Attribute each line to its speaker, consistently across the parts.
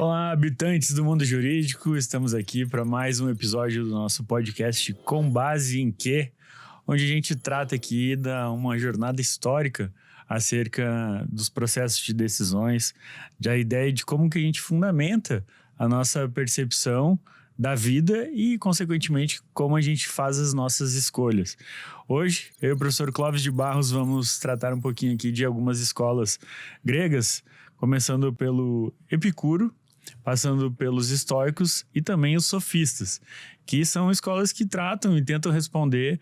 Speaker 1: Olá, habitantes do mundo jurídico, estamos aqui para mais um episódio do nosso podcast Com Base em Quê? Onde a gente trata aqui de uma jornada histórica acerca dos processos de decisões, da ideia de como que a gente fundamenta a nossa percepção da vida e, consequentemente, como a gente faz as nossas escolhas. Hoje, eu e o professor Clóvis de Barros vamos tratar um pouquinho aqui de algumas escolas gregas, começando pelo Epicuro, passando pelos estoicos e também os sofistas, que são escolas que tratam e tentam responder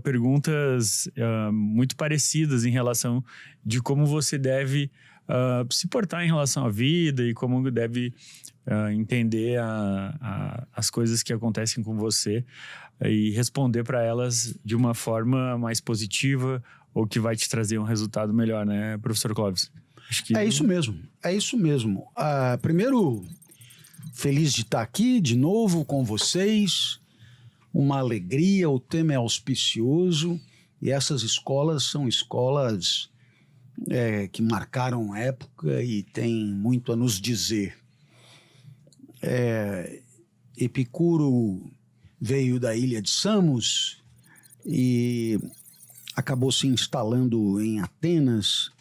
Speaker 1: perguntas muito parecidas em relação de como você deve se portar em relação à vida e como deve entender as coisas que acontecem com você e responder para elas de uma forma mais positiva ou que vai te trazer um resultado melhor, né, professor Clóvis?
Speaker 2: É isso mesmo. Primeiro, feliz de estar aqui de novo com vocês, uma alegria, o tema é auspicioso e essas escolas são escolas que marcaram época e têm muito a nos dizer. Epicuro veio da ilha de Samos e acabou se instalando em Atenas,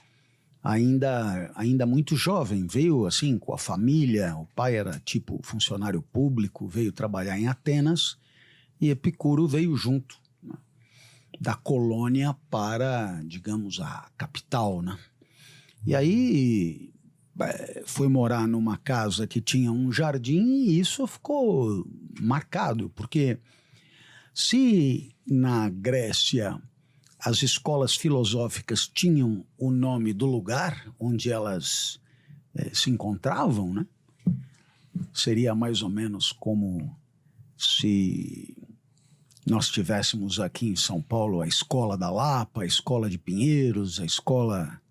Speaker 2: ainda muito jovem, veio assim com a família, o pai era tipo funcionário público, veio trabalhar em Atenas e Epicuro veio junto, né, da colônia para, digamos, a capital, né? E aí foi morar numa casa que tinha um jardim e isso ficou marcado, porque se na Grécia as escolas filosóficas tinham o nome do lugar onde elas se encontravam, né? Seria mais ou menos como se nós tivéssemos aqui em São Paulo a Escola da Lapa, a Escola de Pinheiros, a Escola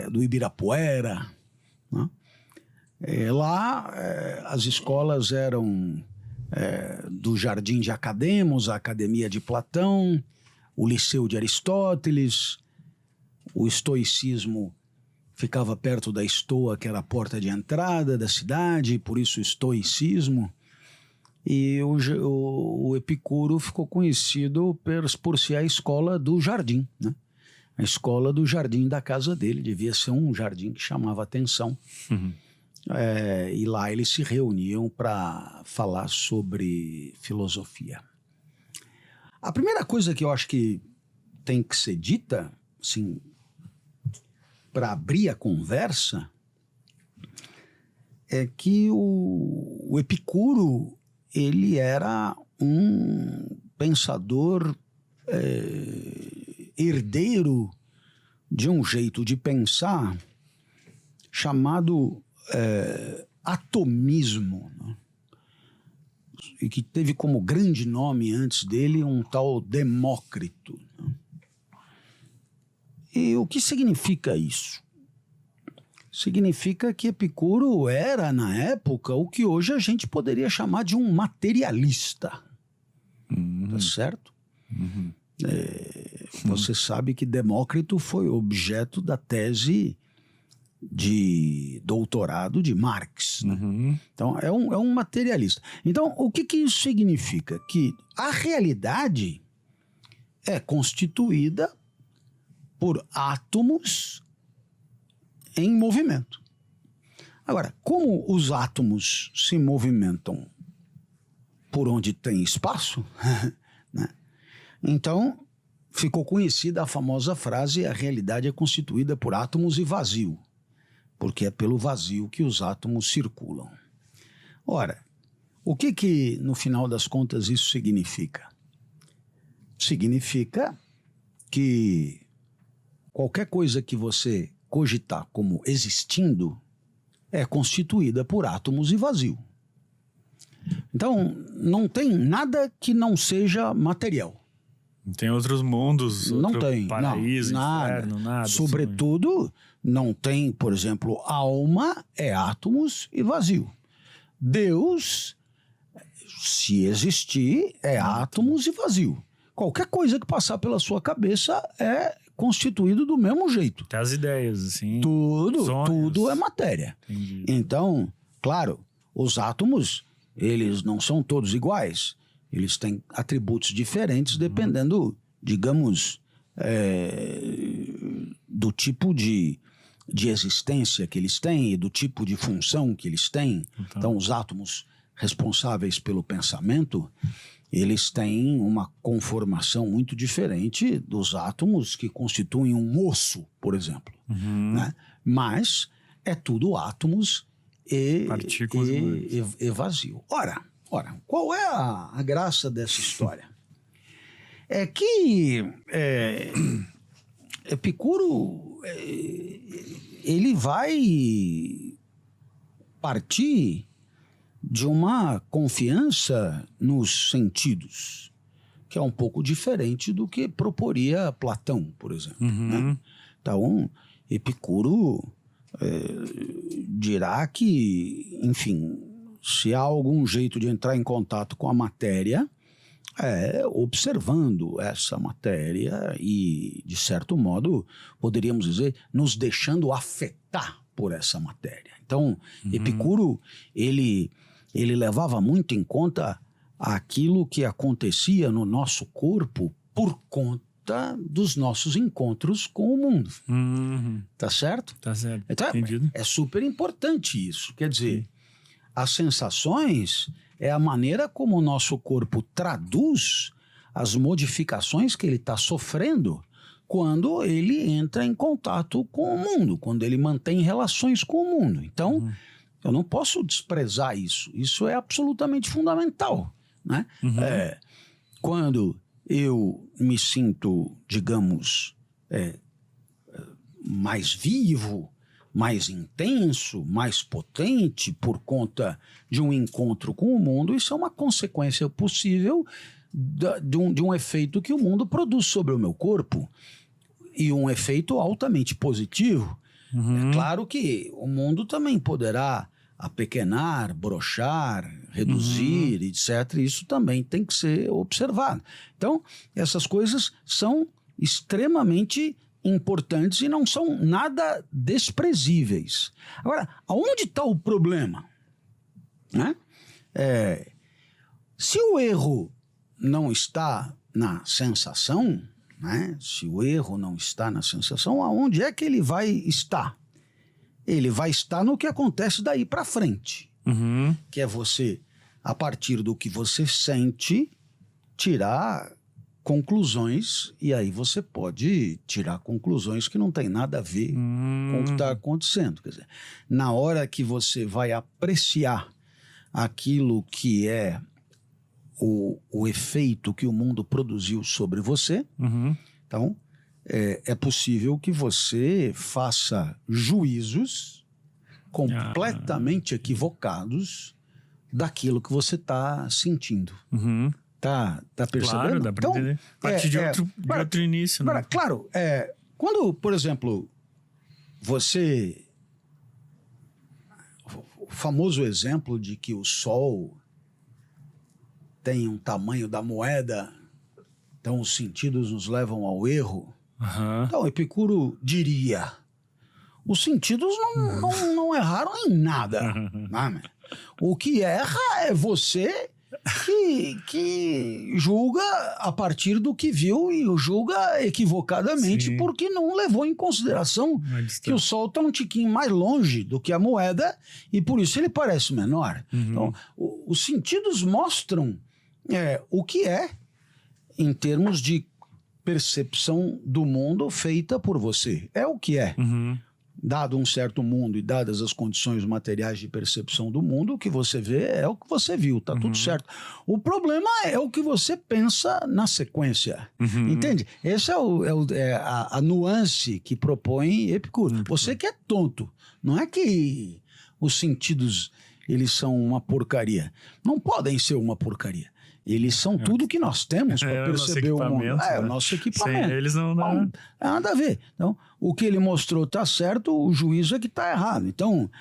Speaker 2: do Ibirapuera, né? Lá as escolas eram do Jardim de Academos, a Academia de Platão, o Liceu de Aristóteles, o estoicismo ficava perto da estoa, que era a porta de entrada da cidade, por isso o estoicismo. E o Epicuro ficou conhecido por ser a escola do jardim, né? A escola do jardim da casa dele, devia ser um jardim que chamava atenção. Uhum. E lá eles se reuniam para falar sobre filosofia. A primeira coisa que eu acho que tem que ser dita, assim, para abrir a conversa, é que o Epicuro, ele era um pensador herdeiro de um jeito de pensar chamado atomismo, né? E que teve como grande nome antes dele um tal Demócrito, né? E o que significa isso? Significa que Epicuro era, na época, o que hoje a gente poderia chamar de um materialista. Uhum. Tá certo? Uhum. Você sabe que Demócrito foi objeto da tese de doutorado de Marx, né? Uhum. Então é um materialista. Então o que isso significa? Que a realidade é constituída por átomos em movimento. Agora, como os átomos se movimentam por onde tem espaço, né? Então ficou conhecida a famosa frase: a realidade é constituída por átomos e vazio, porque é pelo vazio que os átomos circulam. Ora, o que no final das contas isso significa? Significa que qualquer coisa que você cogitar como existindo é constituída por átomos e vazio. Então, não tem nada que não seja material.
Speaker 1: Tem outros mundos,
Speaker 2: não
Speaker 1: outro
Speaker 2: tem,
Speaker 1: paraíso, inferno, nada.
Speaker 2: Sobretudo, não tem, por exemplo, alma é átomos e vazio. Deus, se existir, é átomos e vazio. Qualquer coisa que passar pela sua cabeça é constituído do mesmo jeito.
Speaker 1: Até as ideias, assim.
Speaker 2: Tudo é matéria. Entendi. Então, Claro, os átomos, eles não são todos iguais. Eles têm atributos diferentes dependendo, digamos, do tipo de existência que eles têm e do tipo de função que eles têm. Então, os átomos responsáveis pelo pensamento, eles têm uma conformação muito diferente dos átomos que constituem um osso, por exemplo. Né? Mas é tudo átomos
Speaker 1: partículas
Speaker 2: e vazio. Ora, qual é a graça dessa história? É que Epicuro ele vai partir de uma confiança nos sentidos, que é um pouco diferente do que proporia Platão, por exemplo. Né? Então, Epicuro dirá que, enfim, se há algum jeito de entrar em contato com a matéria, observando essa matéria e, de certo modo, poderíamos dizer, nos deixando afetar por essa matéria. Então, Epicuro, ele levava muito em conta aquilo que acontecia no nosso corpo por conta dos nossos encontros com o mundo. Tá certo?
Speaker 1: Tá certo.
Speaker 2: Então,
Speaker 1: entendido.
Speaker 2: É super importante isso. Quer dizer, as sensações é a maneira como o nosso corpo traduz as modificações que ele está sofrendo quando ele entra em contato com o mundo, quando ele mantém relações com o mundo. Então, eu não posso desprezar isso. Isso é absolutamente fundamental. Né? Quando eu me sinto, digamos, mais vivo, mais intenso, mais potente por conta de um encontro com o mundo, isso é uma consequência possível de um efeito que o mundo produz sobre o meu corpo, e um efeito altamente positivo. É claro que o mundo também poderá apequenar, brochar, reduzir, etc. Isso também tem que ser observado. Então, essas coisas são extremamente importantes e não são nada desprezíveis. Agora, aonde está o problema? Né? Se o erro não está na sensação, né? Se o erro não está na sensação, aonde é que ele vai estar? Ele vai estar no que acontece daí para frente, que é você, a partir do que você sente, tirar conclusões, e aí você pode tirar conclusões que não tem nada a ver com o que está acontecendo. Quer dizer, na hora que você vai apreciar aquilo que é o efeito que o mundo produziu sobre você, então é possível que você faça juízos completamente equivocados daquilo que você está sentindo. Tá percebendo?
Speaker 1: Claro, dá para entender. Parte de outro início, né?
Speaker 2: Claro, quando, por exemplo, você... O famoso exemplo de que o Sol tem um tamanho da moeda, então os sentidos nos levam ao erro. Então, Epicuro diria, os sentidos não erraram em nada. Né? O que erra é você que julga a partir do que viu e julga equivocadamente porque não levou em consideração que o Sol está um tiquinho mais longe do que a moeda e por isso ele parece menor. Então, os sentidos mostram o que é em termos de percepção do mundo feita por você. É o que é. Dado um certo mundo e dadas as condições materiais de percepção do mundo, o que você vê é o que você viu, tá tudo certo. O problema é o que você pensa na sequência, entende? Essa é a nuance que propõe Epicuro. Você que é tonto, não é que os sentidos eles são uma porcaria. Não podem ser uma porcaria. Eles são tudo que nós temos para perceber o mundo. É o nosso equipamento.
Speaker 1: Sem eles não dá.
Speaker 2: Não nada a ver. Então, o que ele mostrou está certo, o juízo é que está errado. Então,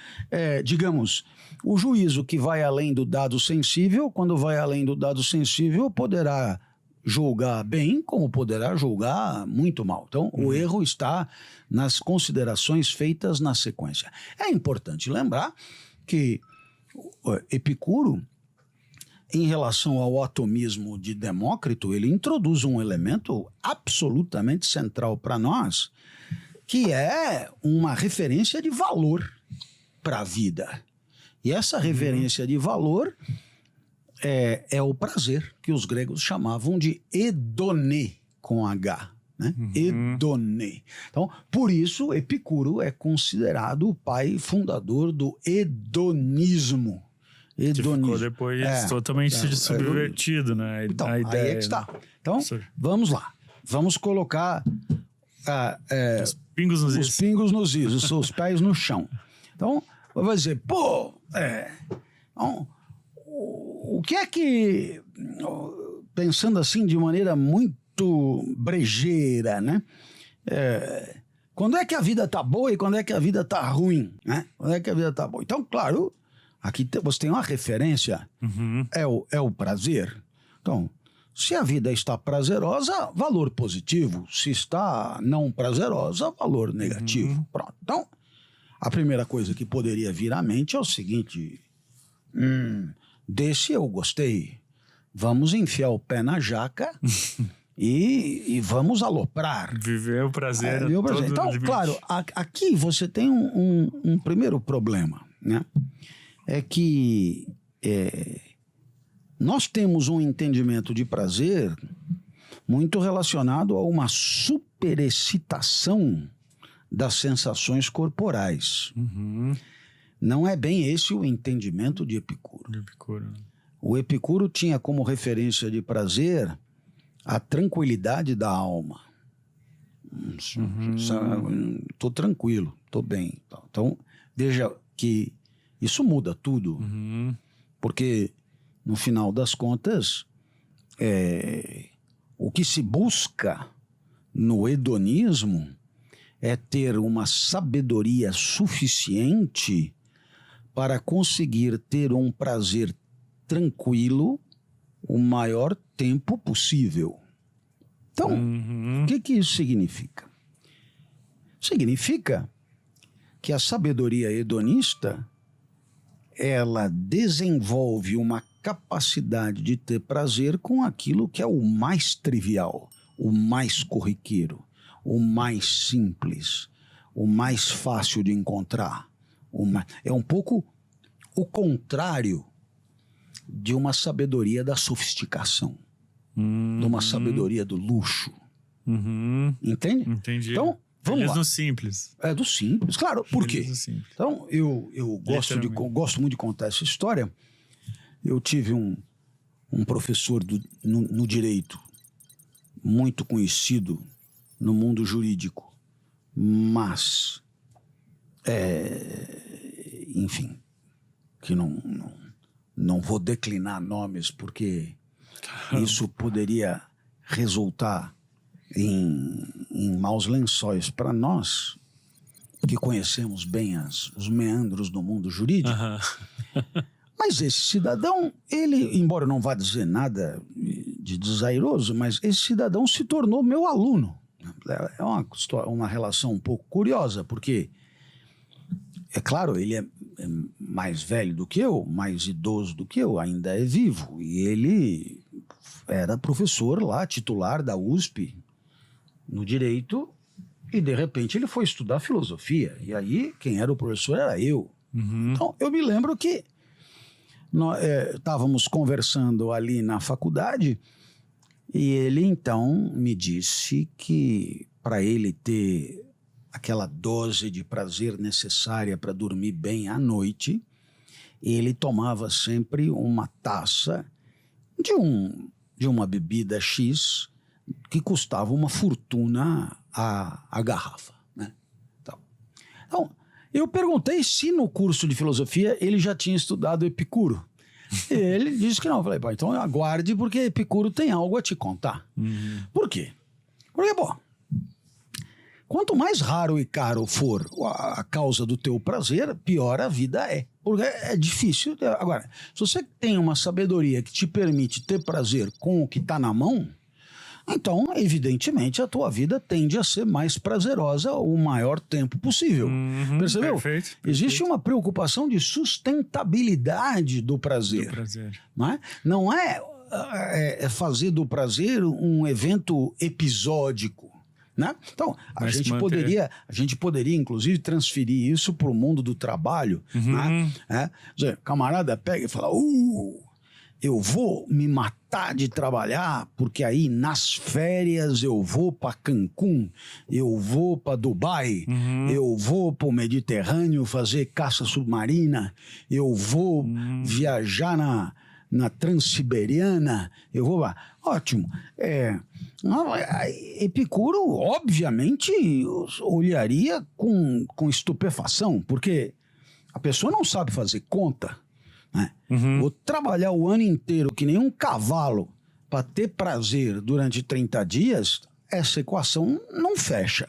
Speaker 2: digamos, o juízo que vai além do dado sensível, quando vai além do dado sensível, poderá julgar bem, como poderá julgar muito mal. Então, o erro está nas considerações feitas na sequência. É importante lembrar que Epicuro, em relação ao atomismo de Demócrito, ele introduz um elemento absolutamente central para nós, que é uma referência de valor para a vida. E essa referência de valor é o prazer, que os gregos chamavam de hedonê, com H. Né? Hedonê. Então, por isso, Epicuro é considerado o pai fundador do hedonismo.
Speaker 1: Que ficou depois totalmente subvertido, né?
Speaker 2: Então, aí é que está. Então, vamos lá. Vamos colocar
Speaker 1: os pingos nos is.
Speaker 2: Os pés no chão. Então, vai dizer, então, o que é que, pensando assim de maneira muito brejeira, né? Quando é que a vida tá boa e quando é que a vida tá ruim, né? Quando é que a vida tá boa? Então, claro, aqui você tem uma referência, é o prazer. Então, se a vida está prazerosa, valor positivo. Se está não prazerosa, valor negativo. Pronto. Então, a primeira coisa que poderia vir à mente é o seguinte: desse eu gostei. Vamos enfiar o pé na jaca e vamos aloprar.
Speaker 1: Viver o prazer.
Speaker 2: Então, claro, aqui você tem um primeiro problema, né? É que nós temos um entendimento de prazer muito relacionado a uma superexcitação das sensações corporais. Não é bem esse o entendimento de Epicuro. O Epicuro tinha como referência de prazer a tranquilidade da alma. Estou tranquilo, estou bem. Então, veja que isso muda tudo. Porque, no final das contas, o que se busca no hedonismo é ter uma sabedoria suficiente para conseguir ter um prazer tranquilo o maior tempo possível. Então, o que isso significa? Significa que a sabedoria hedonista, ela desenvolve uma capacidade de ter prazer com aquilo que é o mais trivial, o mais corriqueiro, o mais simples, o mais fácil de encontrar. É um pouco o contrário de uma sabedoria da sofisticação, de uma sabedoria do luxo. Entende?
Speaker 1: Entendi.
Speaker 2: Então, vamos lá.
Speaker 1: Do simples.
Speaker 2: É do simples, claro. Por quê? Então, eu gosto muito de contar essa história. Eu tive um professor no direito muito conhecido no mundo jurídico, mas, enfim, que não vou declinar nomes porque isso poderia resultar em maus lençóis para nós que conhecemos bem os meandros do mundo jurídico. Mas esse cidadão, ele, embora eu não vá dizer nada de desairoso, mas esse cidadão se tornou meu aluno. É uma relação um pouco curiosa, porque, é claro, ele é mais velho do que eu, mais idoso do que eu, ainda é vivo. E ele era professor lá, titular da USP, no direito, e de repente ele foi estudar filosofia. E aí, quem era o professor era eu. Então, eu me lembro que nós estávamos conversando ali na faculdade e ele então me disse que para ele ter aquela dose de prazer necessária para dormir bem à noite, ele tomava sempre uma taça de uma bebida X que custava uma fortuna a garrafa, né? Então, eu perguntei se no curso de filosofia ele já tinha estudado Epicuro. Ele disse que não. Eu falei, pô, então aguarde, porque Epicuro tem algo a te contar. Por quê? Porque, bom, quanto mais raro e caro for a causa do teu prazer, pior a vida é. Porque é difícil. Agora, se você tem uma sabedoria que te permite ter prazer com o que está na mão, Então, evidentemente, a tua vida tende a ser mais prazerosa o maior tempo possível. Percebeu?
Speaker 1: Perfeito.
Speaker 2: Existe uma preocupação de sustentabilidade do prazer. Não é fazer do prazer um evento episódico. Né? Então, a gente poderia, inclusive, transferir isso para o mundo do trabalho. Né? Camarada pega e fala, eu vou me matar de trabalhar, porque aí nas férias eu vou para Cancún, eu vou para Dubai, eu vou para o Mediterrâneo fazer caça submarina, eu vou viajar na Transiberiana, eu vou lá. Ótimo. Epicuro, obviamente, olharia com estupefação, porque a pessoa não sabe fazer conta. Né? Vou trabalhar o ano inteiro que nem um cavalo para ter prazer durante 30 dias, essa equação não fecha.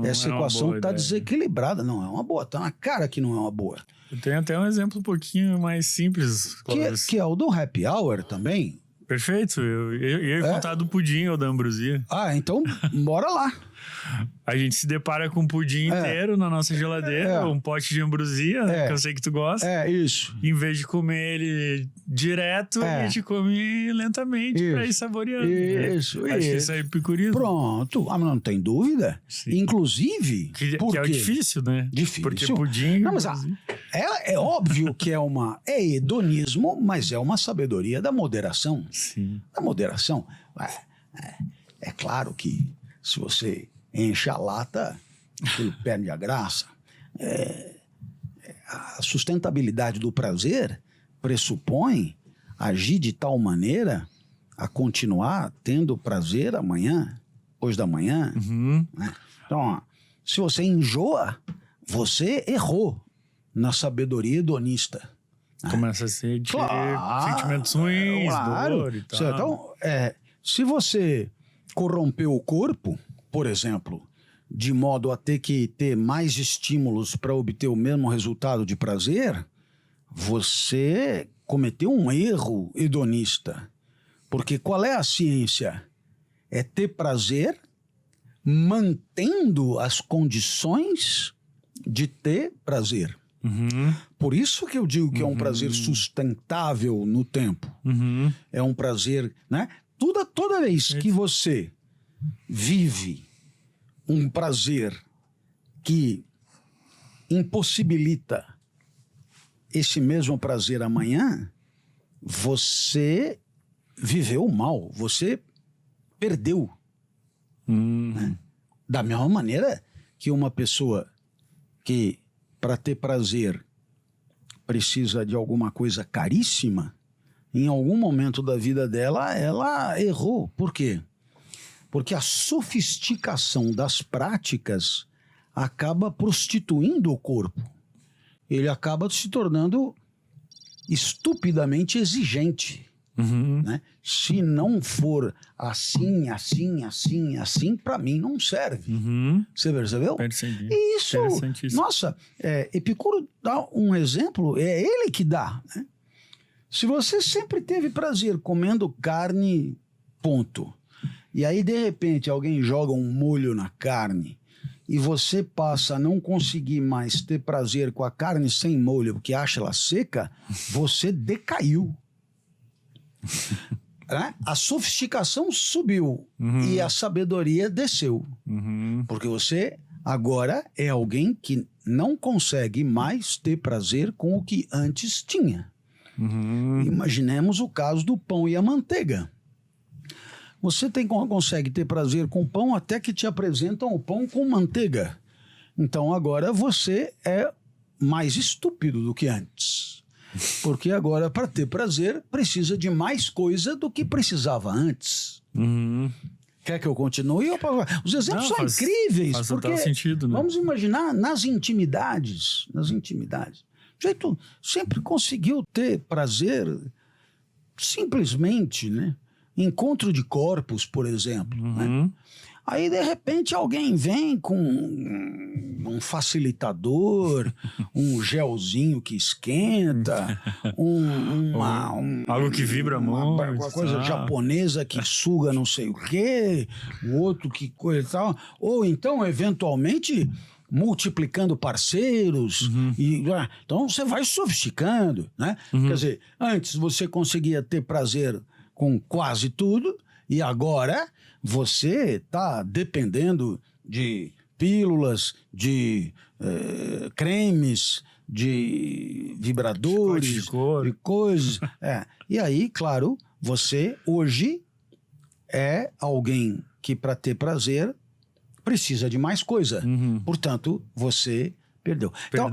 Speaker 2: Essa equação está desequilibrada. Não é uma boa, está na cara que não é uma boa.
Speaker 1: Eu tenho até um exemplo um pouquinho mais simples, Clóvis.
Speaker 2: Que é o do happy hour também.
Speaker 1: Perfeito. Eu ia contar do pudim ou da ambrosia.
Speaker 2: Então bora lá.
Speaker 1: A gente se depara com um pudim inteiro na nossa geladeira, um pote de ambrosia, que eu sei que tu gosta.
Speaker 2: Isso.
Speaker 1: Em vez de comer ele direto, a gente come lentamente para ir saboreando.
Speaker 2: Isso.
Speaker 1: Acho que isso é epicurismo.
Speaker 2: Pronto. Não tem dúvida.
Speaker 1: Sim.
Speaker 2: Inclusive...
Speaker 1: Que é difícil, né?
Speaker 2: Difícil.
Speaker 1: Porque pudim...
Speaker 2: Não, mas é óbvio que é hedonismo, mas é uma sabedoria da moderação.
Speaker 1: Sim.
Speaker 2: Da moderação. É claro que se você enche a lata, aquilo perde a graça. A sustentabilidade do prazer pressupõe agir de tal maneira a continuar tendo prazer amanhã, depois da manhã. Né? Então, se você enjoa, você errou na sabedoria hedonista.
Speaker 1: Começa a sentir sentimentos ruins, dor e tal.
Speaker 2: Então, se você corrompeu o corpo, por exemplo, de modo a ter que ter mais estímulos para obter o mesmo resultado de prazer, você cometeu um erro hedonista. Porque qual é a ciência? É ter prazer mantendo as condições de ter prazer. Por isso que eu digo que é um prazer sustentável no tempo. É um prazer, né? Toda vez que você vive um prazer que impossibilita esse mesmo prazer amanhã, você viveu mal, você perdeu. Né? Da mesma maneira que uma pessoa que, para ter prazer, precisa de alguma coisa caríssima, em algum momento da vida dela, ela errou. Por quê? Porque a sofisticação das práticas acaba prostituindo o corpo. Ele acaba se tornando estupidamente exigente. Né? Se não for assim, para mim não serve. Você percebeu?
Speaker 1: Percebi.
Speaker 2: Isso, nossa, Epicuro dá um exemplo, é ele que dá. Né? Se você sempre teve prazer comendo carne, ponto. E aí, de repente, alguém joga um molho na carne e você passa a não conseguir mais ter prazer com a carne sem molho porque acha ela seca, você decaiu. Né? A sofisticação subiu e a sabedoria desceu. Porque você agora é alguém que não consegue mais ter prazer com o que antes tinha. Imaginemos o caso do pão e a manteiga. Você consegue ter prazer com pão até que te apresentam o pão com manteiga. Então agora você é mais estúpido do que antes. Porque agora, para ter prazer, precisa de mais coisa do que precisava antes. Quer que eu continue? Os exemplos são incríveis.
Speaker 1: Faz
Speaker 2: porque
Speaker 1: total sentido, né?
Speaker 2: Vamos imaginar nas intimidades. O sujeito sempre conseguiu ter prazer simplesmente, né? encontro de corpos, por exemplo, né? Aí, de repente, alguém vem com um facilitador, um gelzinho que esquenta,
Speaker 1: algo que vibra muito.
Speaker 2: Uma coisa japonesa que suga não sei o quê, o outro que coisa e tal. Ou então, eventualmente, multiplicando parceiros. Então, você vai sofisticando, né? Quer dizer, antes você conseguia ter prazer com quase tudo, e agora você está dependendo de pílulas, de cremes, de vibradores, de coisas. E aí, claro, você hoje é alguém que, para ter prazer, precisa de mais coisa. Portanto, você perdeu. Então,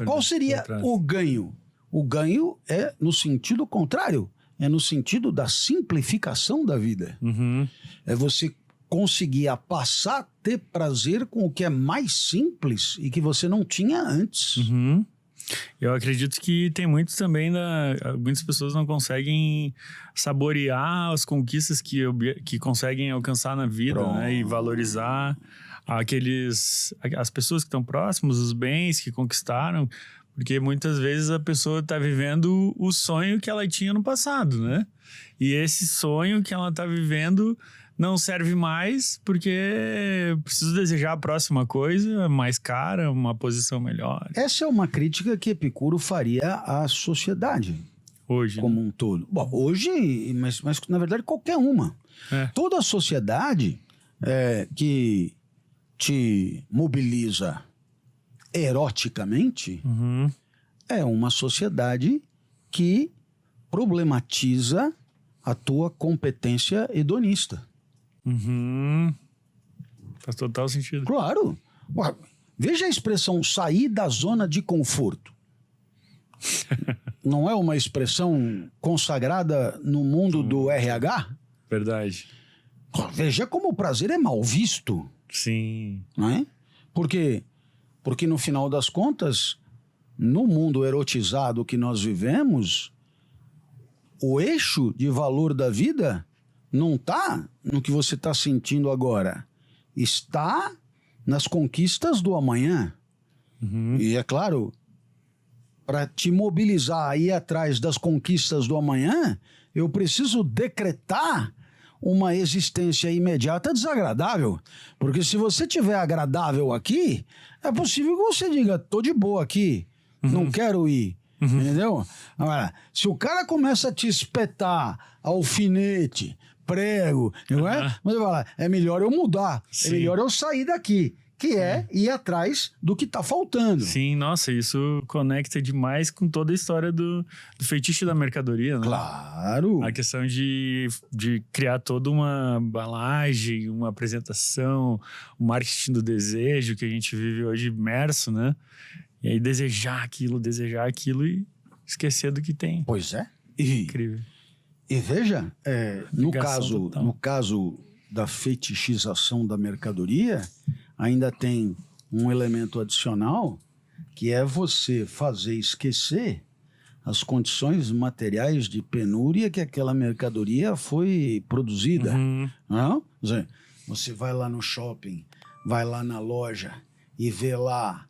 Speaker 2: qual seria o ganho? O ganho é no sentido contrário. É no sentido da simplificação da vida. É você conseguir passar a ter prazer com o que é mais simples e que você não tinha antes.
Speaker 1: Eu acredito que tem muito também muitas pessoas não conseguem saborear as conquistas que conseguem alcançar na vida, né? E valorizar as pessoas que estão próximas, os bens que conquistaram. Porque muitas vezes a pessoa está vivendo o sonho que ela tinha no passado, né? E esse sonho que ela está vivendo não serve mais porque preciso desejar a próxima coisa, mais cara, uma posição melhor.
Speaker 2: Essa é uma crítica que Epicuro faria à sociedade.
Speaker 1: Hoje.
Speaker 2: Como um todo. Bom, hoje, mas na verdade qualquer uma. Toda a sociedade que te mobiliza eroticamente, é uma sociedade que problematiza a tua competência hedonista.
Speaker 1: Faz total sentido.
Speaker 2: Claro. Veja a expressão sair da zona de conforto. Não é uma expressão consagrada no mundo do RH?
Speaker 1: Verdade.
Speaker 2: Veja como o prazer é mal visto.
Speaker 1: Sim.
Speaker 2: Não é? Porque no final das contas, no mundo erotizado que nós vivemos, o eixo de valor da vida não está no que você está sentindo agora. Está nas conquistas do amanhã. E é claro, para te mobilizar a ir atrás das conquistas do amanhã, eu preciso decretar uma existência imediata desagradável. Porque se você tiver agradável aqui, é possível que você diga, tô de boa aqui, não quero ir. Entendeu? Agora, se o cara começa a te espetar alfinete, prego, não é? Mas eu falo, é melhor eu mudar, é melhor eu sair daqui. Que é ir atrás do que está faltando.
Speaker 1: Sim, nossa, isso conecta demais com toda a história do feitiço da mercadoria, né?
Speaker 2: Claro.
Speaker 1: A questão de criar toda uma embalagem, uma apresentação, o marketing do desejo que a gente vive hoje imerso, né? E aí desejar aquilo e esquecer do que tem.
Speaker 2: Pois é.
Speaker 1: Incrível.
Speaker 2: E veja, no caso da fetichização da mercadoria, ainda tem um elemento adicional, que é você fazer esquecer as condições materiais de penúria que aquela mercadoria foi produzida. Não? Você vai lá no shopping, vai lá na loja e vê lá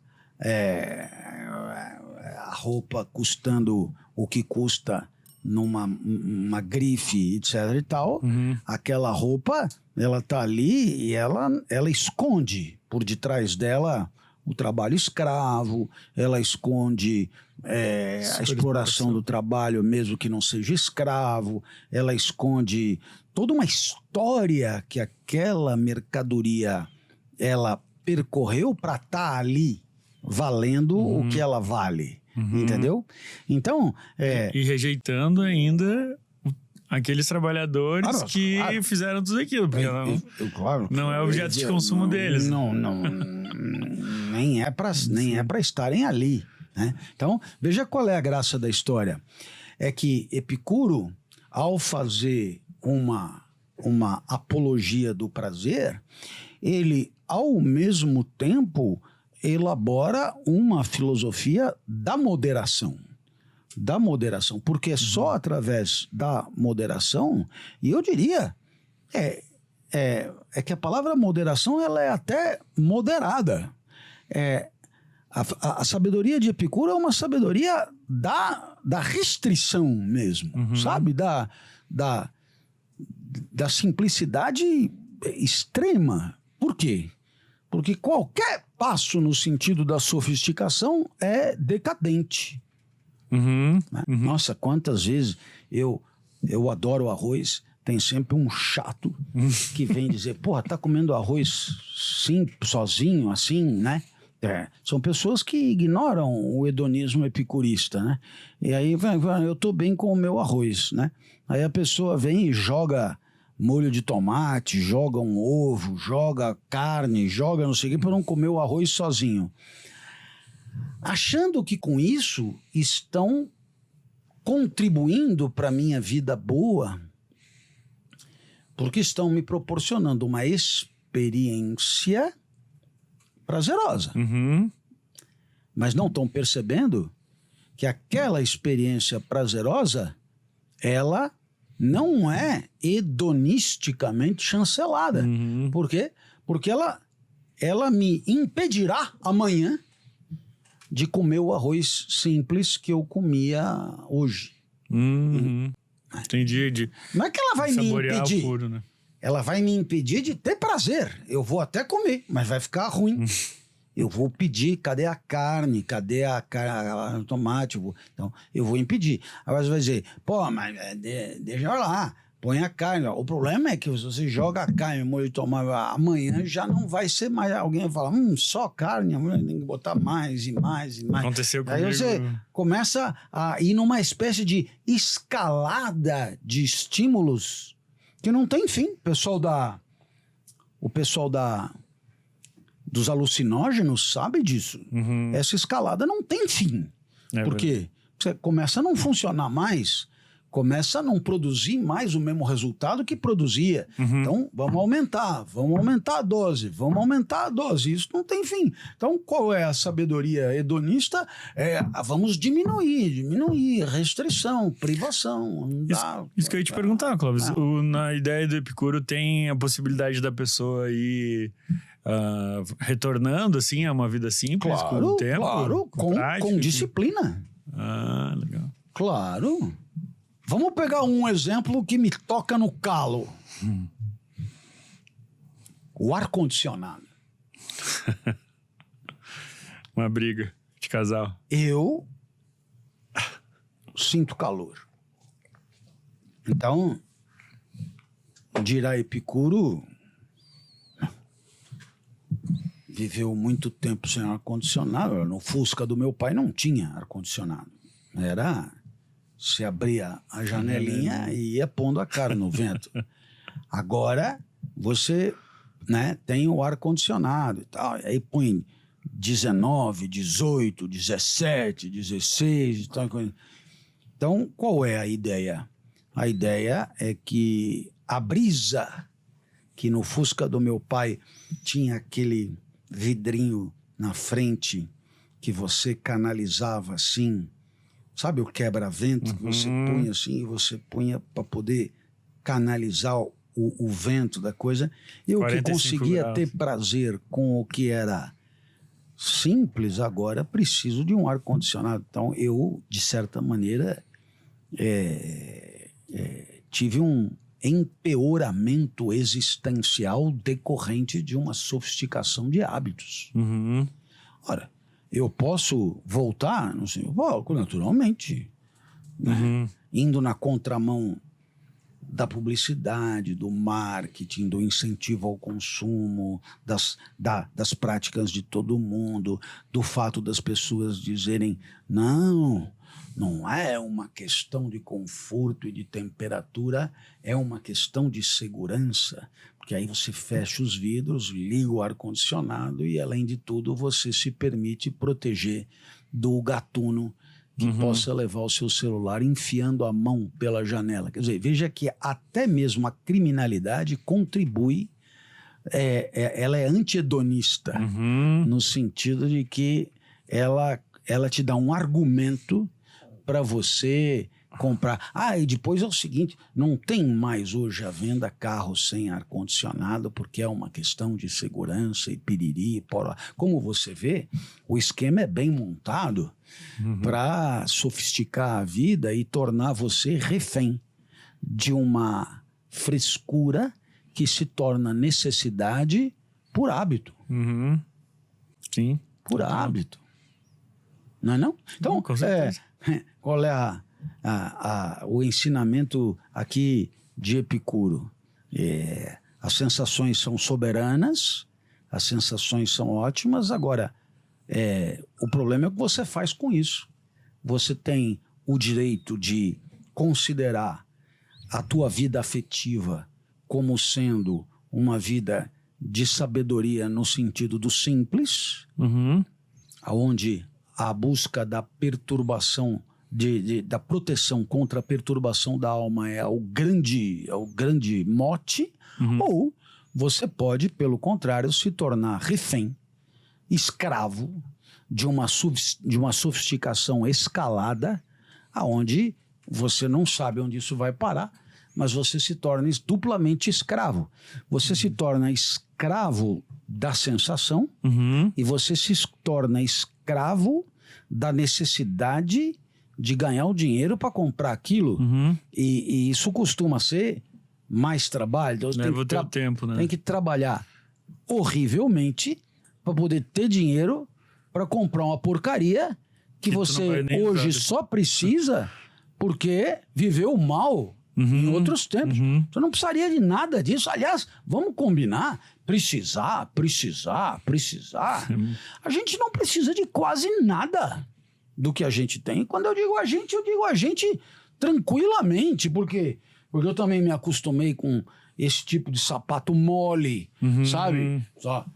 Speaker 2: a roupa custando o que custa numa grife, etc e tal. Aquela roupa, ela tá ali e ela esconde por detrás dela o trabalho escravo, ela esconde a exploração do trabalho, mesmo que não seja escravo, ela esconde toda uma história que aquela mercadoria ela percorreu para estar ali valendo o que ela vale. Entendeu? Então...
Speaker 1: E rejeitando ainda aqueles trabalhadores que fizeram tudo aquilo. Porque não é objeto de consumo deles.
Speaker 2: Não, nem é para estarem ali. Né? Então, veja qual é a graça da história. É que Epicuro, ao fazer uma apologia do prazer, ele, ao mesmo tempo, elabora uma filosofia da moderação. da moderação, porque é só através da moderação, e eu diria, é que a palavra moderação ela é até moderada. A sabedoria de Epicuro é uma sabedoria da restrição mesmo, sabe? Da simplicidade extrema. Por quê? Porque qualquer passo no sentido da sofisticação é decadente. Né? Nossa, quantas vezes eu adoro arroz, tem sempre um chato que vem dizer, porra, tá comendo arroz sozinho, assim, né? São pessoas que ignoram o hedonismo epicurista, né? E aí, eu tô bem com o meu arroz, né? Aí a pessoa vem e joga molho de tomate, joga um ovo, joga carne, joga não sei o que, para não comer o arroz sozinho. Achando que com isso estão contribuindo para a minha vida boa, porque estão me proporcionando uma experiência prazerosa. Mas não estão percebendo que aquela experiência prazerosa, ela não é hedonisticamente chancelada. Por quê? Porque ela me impedirá amanhã de comer o arroz simples que eu comia hoje.
Speaker 1: Entendi.
Speaker 2: Não é que ela vai me impedir.
Speaker 1: Puro, né?
Speaker 2: Ela vai me impedir de ter prazer. Eu vou até comer, mas vai ficar ruim. Eu vou pedir, cadê a carne? Cadê o tomate? Então, eu vou impedir. Agora você vai dizer, pô, mas deixa lá, põe a carne. O problema é que se você joga a carne, molho de tomate, amanhã já não vai ser mais. Alguém vai falar, só carne, amanhã tem que botar mais e mais e mais.
Speaker 1: Aconteceu comigo.
Speaker 2: Aí você começa a ir numa espécie de escalada de estímulos que não tem fim. O pessoal dos alucinógenos sabe disso. Essa escalada não tem fim. Por quê? Você começa a não funcionar mais, começa a não produzir mais o mesmo resultado que produzia. Então, vamos aumentar a dose, Isso não tem fim. Então, qual é a sabedoria hedonista? Vamos diminuir, restrição, privação.
Speaker 1: Isso que eu ia te perguntar, Clóvis. Na ideia do Epicuro tem a possibilidade da pessoa ir retornando assim a uma vida simples com o tempo?
Speaker 2: Claro, com disciplina.
Speaker 1: Legal.
Speaker 2: Claro. Vamos pegar um exemplo que me toca no calo. O ar-condicionado.
Speaker 1: Uma briga de casal.
Speaker 2: Eu sinto calor. Então, dirá Epicuro, viveu muito tempo sem ar-condicionado. No Fusca do meu pai não tinha ar-condicionado. Se abria a janelinha e ia pondo a cara no vento. Agora, você tem o ar-condicionado e tal. E aí põe 19, 18, 17, 16 e tal. Então, qual é a ideia? A ideia é que a brisa, que no Fusca do meu pai tinha aquele vidrinho na frente que você canalizava assim, sabe o quebra-vento que você punha assim, e você punha para poder canalizar o vento da coisa. Eu que conseguia
Speaker 1: graus.
Speaker 2: ter prazer com o que era simples, agora preciso de um ar-condicionado. Então eu, de certa maneira, tive um empeoramento existencial decorrente de uma sofisticação de hábitos. Ora, eu posso voltar? Não sei, volto naturalmente. Indo na contramão da publicidade, do marketing, do incentivo ao consumo, das práticas de todo mundo, do fato das pessoas dizerem, não é uma questão de conforto e de temperatura, é uma questão de segurança, porque aí você fecha os vidros, liga o ar-condicionado e, além de tudo, você se permite proteger do gatuno que possa levar o seu celular enfiando a mão pela janela. Quer dizer, veja que até mesmo a criminalidade contribui, ela é anti-hedonista, no sentido de que ela te dá um argumento para você comprar. E depois é o seguinte, não tem mais hoje à venda carro sem ar-condicionado, porque é uma questão de segurança e piriri, porra. Como você vê, o esquema é bem montado para sofisticar a vida e tornar você refém de uma frescura que se torna necessidade por hábito.
Speaker 1: Sim.
Speaker 2: Por hábito. Não é não? Então,
Speaker 1: com certeza.
Speaker 2: qual é o ensinamento aqui de Epicuro? As sensações são soberanas, as sensações são ótimas, agora, o problema é o que você faz com isso. Você tem o direito de considerar a tua vida afetiva como sendo uma vida de sabedoria no sentido do simples, onde a busca da perturbação, da proteção contra a perturbação da alma é o grande mote, ou você pode, pelo contrário, se tornar refém, escravo de uma sofisticação escalada, aonde você não sabe onde isso vai parar, mas você se torna duplamente escravo. Você se torna escravo da sensação e você se torna escravo da necessidade de ganhar o dinheiro para comprar aquilo. E isso costuma ser mais trabalho. Então,
Speaker 1: leva o teu tempo, né?
Speaker 2: Tem que trabalhar horrivelmente para poder ter dinheiro para comprar uma porcaria que você hoje só precisa porque viveu mal em outros tempos. Você não precisaria de nada disso. Aliás, vamos combinar, precisar. A gente não precisa de quase nada do que a gente tem. Quando eu digo a gente tranquilamente, porque eu também me acostumei com esse tipo de sapato mole, sabe? Só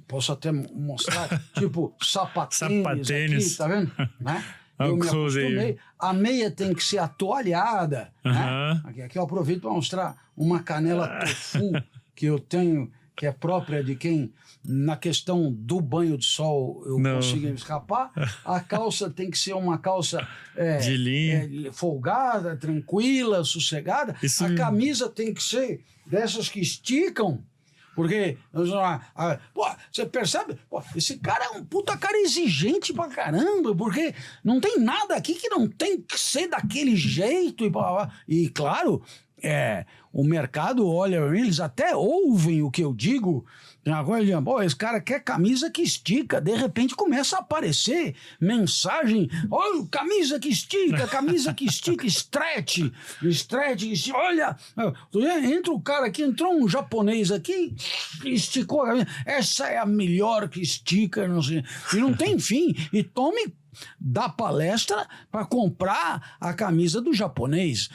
Speaker 2: posso até mostrar, tipo sapatênis aqui, tá vendo? Né? Eu me acostumei. A meia tem que ser atoalhada. Né? Aqui eu aproveito para mostrar uma canela tofu que eu tenho, que é própria de quem, na questão do banho de sol, eu consigo escapar. A calça tem que ser uma calça
Speaker 1: de linha,
Speaker 2: folgada, tranquila, sossegada.
Speaker 1: Isso...
Speaker 2: A camisa tem que ser dessas que esticam. Porque, você percebe? Esse cara é um puta cara exigente pra caramba, porque não tem nada aqui que não tem que ser daquele jeito. E claro, o mercado olha, eles até ouvem o que eu digo. Agora, esse cara quer camisa que estica. De repente começa a aparecer mensagem: olha, camisa que estica, stretch, olha. Entra o cara aqui, entrou um japonês aqui, esticou a camisa. Essa é a melhor que estica, não sei. E não tem fim. E tome da palestra para comprar a camisa do japonês.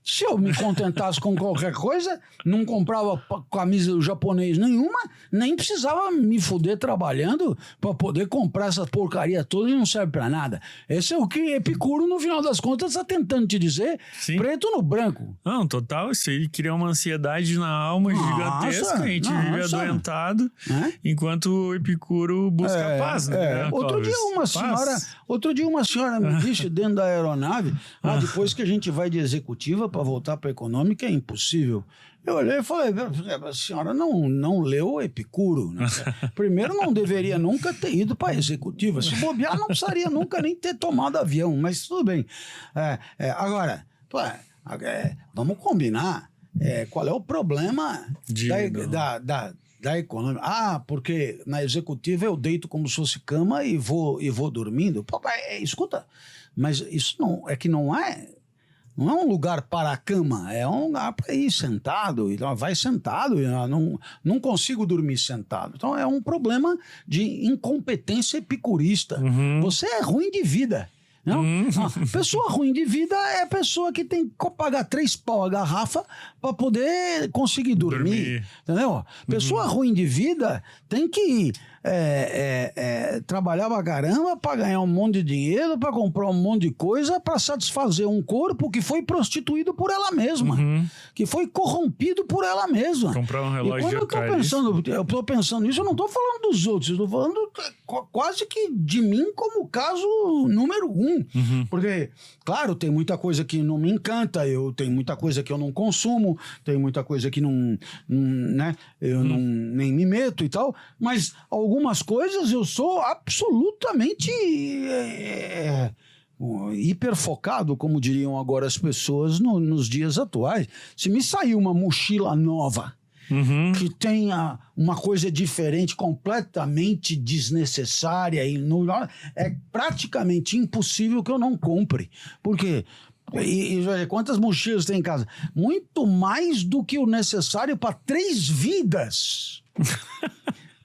Speaker 2: Se eu me contentasse com qualquer coisa, não comprava camisa do japonês nenhuma, nem precisava me fuder trabalhando para poder comprar essa porcaria toda e não serve para nada. Esse é o que Epicuro, no final das contas, está tentando te dizer, preto no branco.
Speaker 1: Não, total, isso aí cria uma ansiedade na alma gigantesca, a gente vive adoentado, enquanto o Epicuro busca a paz, né?
Speaker 2: Outro dia uma senhora me disse dentro da aeronave, depois que a gente vai de executiva para voltar para a econômica é impossível. Eu olhei e falei: a senhora não leu Epicuro, né? Primeiro, não deveria nunca ter ido para a executiva. Se bobear, não precisaria nunca nem ter tomado avião, mas tudo bem. Agora, vamos combinar qual é o problema da econômica. Porque na executiva eu deito como se fosse cama e vou dormindo. Escuta, mas isso não é um lugar para a cama, é um lugar para ir sentado. Então, vai sentado, não consigo dormir sentado. Então, é um problema de incompetência epicurista. Você é ruim de vida. Não? Pessoa ruim de vida é a pessoa que tem que pagar 3 pau a garrafa para poder conseguir dormir. Entendeu? Pessoa ruim de vida tem que trabalhar pra caramba para ganhar um monte de dinheiro, para comprar um monte de coisa, para satisfazer um corpo que foi prostituído por ela mesma, que foi corrompido por ela mesma.
Speaker 1: Comprar um relógio
Speaker 2: e quando eu tô pensando nisso, eu não tô falando dos outros, eu tô falando quase que de mim como caso número 1. Porque, claro, tem muita coisa que não me encanta, tem muita coisa que eu não consumo, tem muita coisa que eu nem me meto e tal, mas algumas coisas eu sou absolutamente hiperfocado, como diriam agora as pessoas nos dias atuais. Se me sair uma mochila nova que tenha uma coisa diferente, completamente desnecessária, é praticamente impossível que eu não compre. Por quê? E quantas mochilas tem em casa? Muito mais do que o necessário para 3 vidas.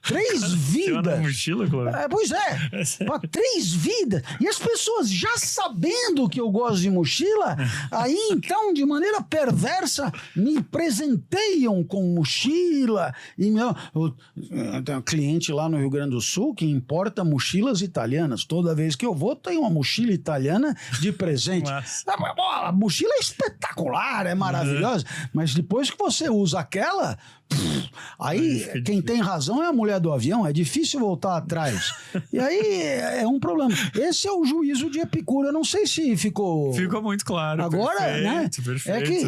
Speaker 2: 3 vidas.
Speaker 1: Uma mochila, claro.
Speaker 2: Pois é, para 3 vidas. E as pessoas já sabendo que eu gosto de mochila, aí então, de maneira perversa, me presenteiam com mochila. E eu tenho um cliente lá no Rio Grande do Sul que importa mochilas italianas. Toda vez que eu vou, tem uma mochila italiana de presente. A mochila é espetacular, é maravilhosa, mas depois que você usa aquela... Aí quem tem razão é a mulher do avião, é difícil voltar atrás. E aí é um problema. Esse é o juízo de Epicuro. Eu não sei se ficou
Speaker 1: muito claro.
Speaker 2: Agora,
Speaker 1: perfeito,
Speaker 2: né?
Speaker 1: Perfeito.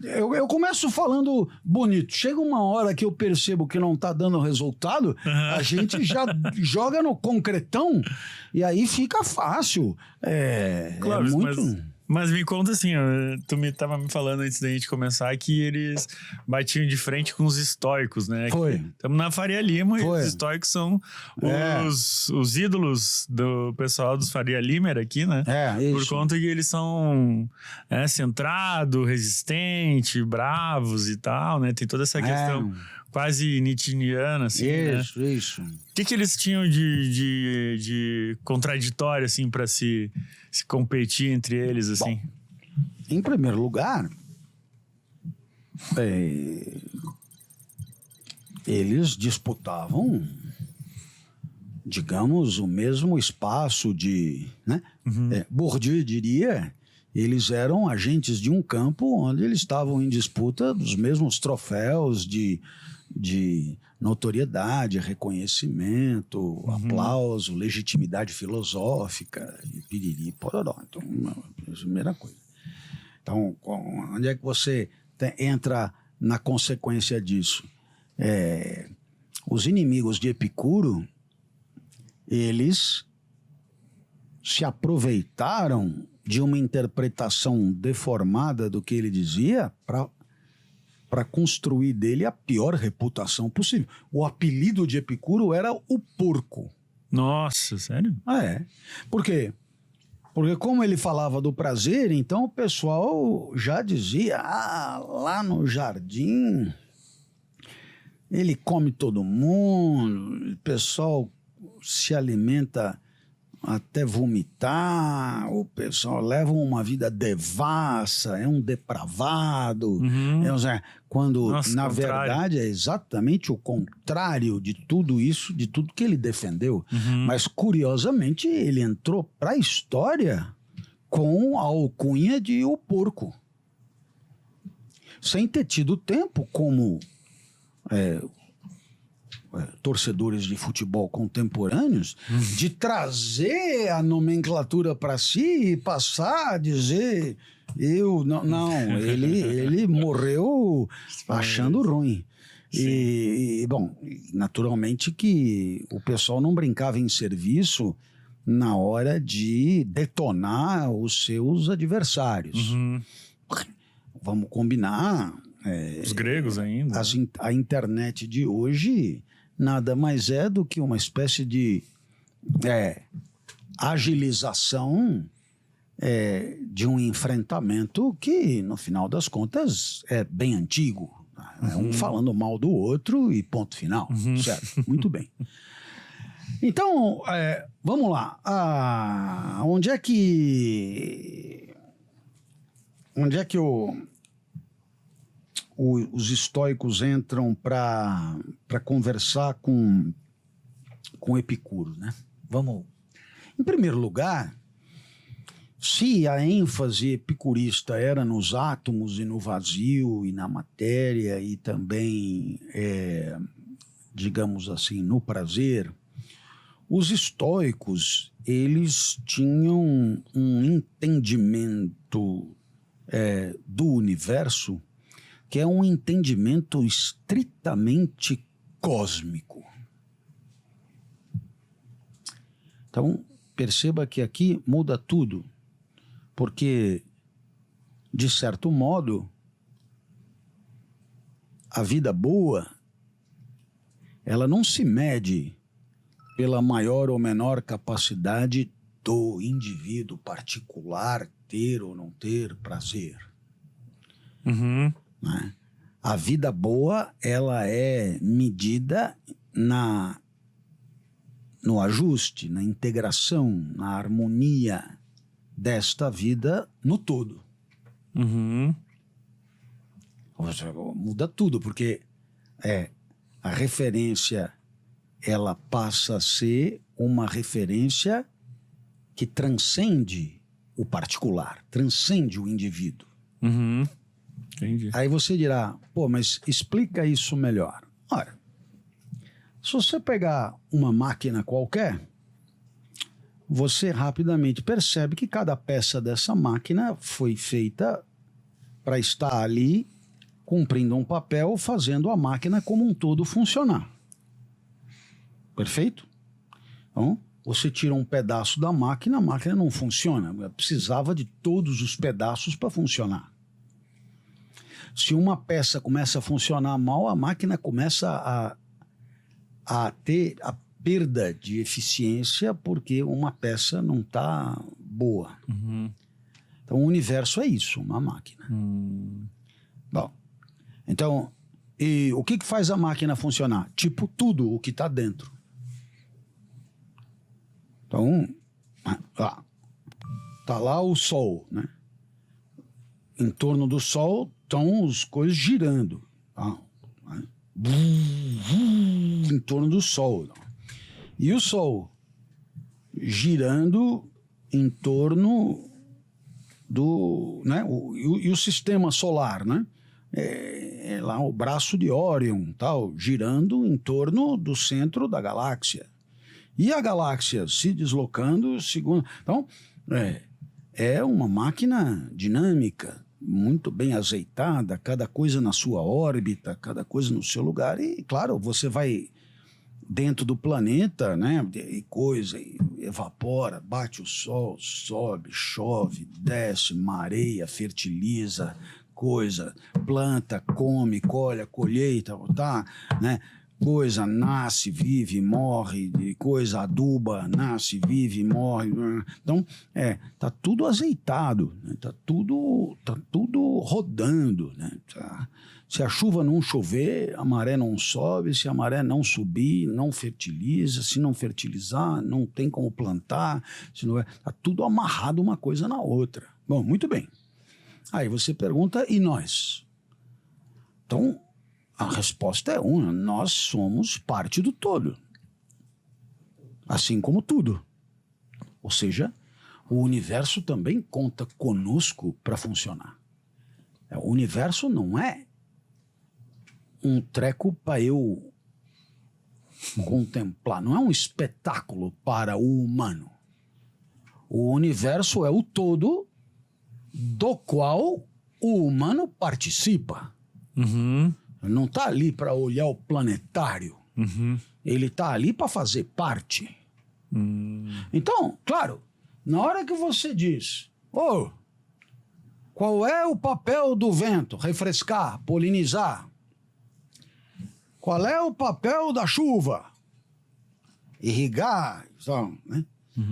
Speaker 2: Eu começo falando bonito. Chega uma hora que eu percebo que não tá dando resultado, a gente já joga no concretão e aí fica fácil.
Speaker 1: Claro,
Speaker 2: muito...
Speaker 1: Mas me conta assim, tu tava me falando antes da gente começar que eles batiam de frente com os estoicos, né?
Speaker 2: Foi.
Speaker 1: Estamos na Faria Lima.
Speaker 2: Foi.
Speaker 1: E os estoicos são os ídolos do pessoal dos Faria Limer aqui, né?
Speaker 2: Isso.
Speaker 1: Por conta que eles são centrado, resistente, bravos e tal, né? Tem toda essa questão quase nietzscheana, assim,
Speaker 2: Isso.
Speaker 1: O que eles tinham de contraditório, assim, para se competir entre eles, assim?
Speaker 2: Bom, em primeiro lugar, eles disputavam, digamos, o mesmo espaço de... Né? Bourdieu diria... Eles eram agentes de um campo onde eles estavam em disputa dos mesmos troféus de notoriedade, reconhecimento, aplauso, legitimidade filosófica, e piriri, pororó. Então, a primeira coisa. Então, onde é que você entra na consequência disso? Os inimigos de Epicuro, eles se aproveitaram de uma interpretação deformada do que ele dizia para construir dele a pior reputação possível. O apelido de Epicuro era o porco.
Speaker 1: Nossa, sério?
Speaker 2: Por quê? Porque como ele falava do prazer, então o pessoal já dizia, lá no jardim ele come todo mundo, o pessoal se alimenta até vomitar, o pessoal leva uma vida devassa, é um depravado. Quando, na verdade, é exatamente o contrário de tudo isso, de tudo que ele defendeu. Mas, curiosamente, ele entrou para a história com a alcunha de o porco. Sem ter tido tempo como... torcedores de futebol contemporâneos, de trazer a nomenclatura para si e passar a dizer ele morreu achando ruim. Bom, naturalmente que o pessoal não brincava em serviço na hora de detonar os seus adversários. Vamos combinar.
Speaker 1: Os gregos ainda.
Speaker 2: A internet de hoje nada mais é do que uma espécie de agilização de um enfrentamento que, no final das contas, é bem antigo. Um falando mal do outro e ponto final. Certo? Muito bem. Então, vamos lá. Onde é que os estoicos entram para conversar com com Epicuro, né? Vamos. Em primeiro lugar, se a ênfase epicurista era nos átomos e no vazio e na matéria e também, digamos assim, no prazer, os estoicos, eles tinham um entendimento do universo que é um entendimento estritamente cósmico. Então, perceba que aqui muda tudo, porque, de certo modo, a vida boa, ela não se mede pela maior ou menor capacidade do indivíduo particular ter ou não ter prazer.
Speaker 1: Uhum.
Speaker 2: Né? A vida boa, ela é medida no ajuste, na integração, na harmonia desta vida no todo.
Speaker 1: Uhum.
Speaker 2: Muda tudo, porque a referência, ela passa a ser uma referência que transcende o particular, transcende o indivíduo.
Speaker 1: Uhum. Entendi.
Speaker 2: Aí você dirá, pô, mas explica isso melhor. Ora, se você pegar uma máquina qualquer, você rapidamente percebe que cada peça dessa máquina foi feita para estar ali cumprindo um papel, fazendo a máquina como um todo funcionar. Perfeito? Então, você tira um pedaço da máquina, a máquina não funciona. Precisava de todos os pedaços para funcionar. Se uma peça começa a funcionar mal, a máquina começa a ter a perda de eficiência porque uma peça não está boa.
Speaker 1: Uhum.
Speaker 2: Então, o universo é isso, uma máquina. Bom, então, e o que faz a máquina funcionar? Tipo, tudo o que está dentro. Então, tá lá o Sol, né? Em torno do Sol estão as coisas girando. Tá? Em torno do Sol. E o Sol girando em torno do... Né? E o sistema solar, né? É lá o braço de Órion, tal, girando em torno do centro da galáxia. E a galáxia se deslocando segundo... Então, é uma máquina dinâmica, muito bem azeitada, cada coisa na sua órbita, cada coisa no seu lugar. E, claro, você vai dentro do planeta, né? E coisa, e evapora, bate o sol, sobe, chove, desce, mareia, fertiliza, coisa, planta, come, colhe, colheita, tá, né? Coisa nasce, vive, morre, coisa aduba, nasce, vive, morre. Então, tá tudo azeitado, né? tá tudo rodando, né? Se a chuva não chover, a maré não sobe, se a maré não subir, não fertiliza, se não fertilizar, não tem como plantar, se não tá tudo amarrado uma coisa na outra. Bom, muito bem. Aí você pergunta, e nós? Então, a resposta é uma, nós somos parte do todo. Assim como tudo. Ou seja, o universo também conta conosco para funcionar. O universo não é um treco para eu contemplar, não é um espetáculo para o humano. O universo é o todo do qual o humano participa.
Speaker 1: Uhum.
Speaker 2: Não está ali para olhar o planetário.
Speaker 1: Uhum.
Speaker 2: Ele está ali para fazer parte. Então, claro, na hora que você diz, qual é o papel do vento? Refrescar, polinizar. Qual é o papel da chuva? Irrigar, então, né?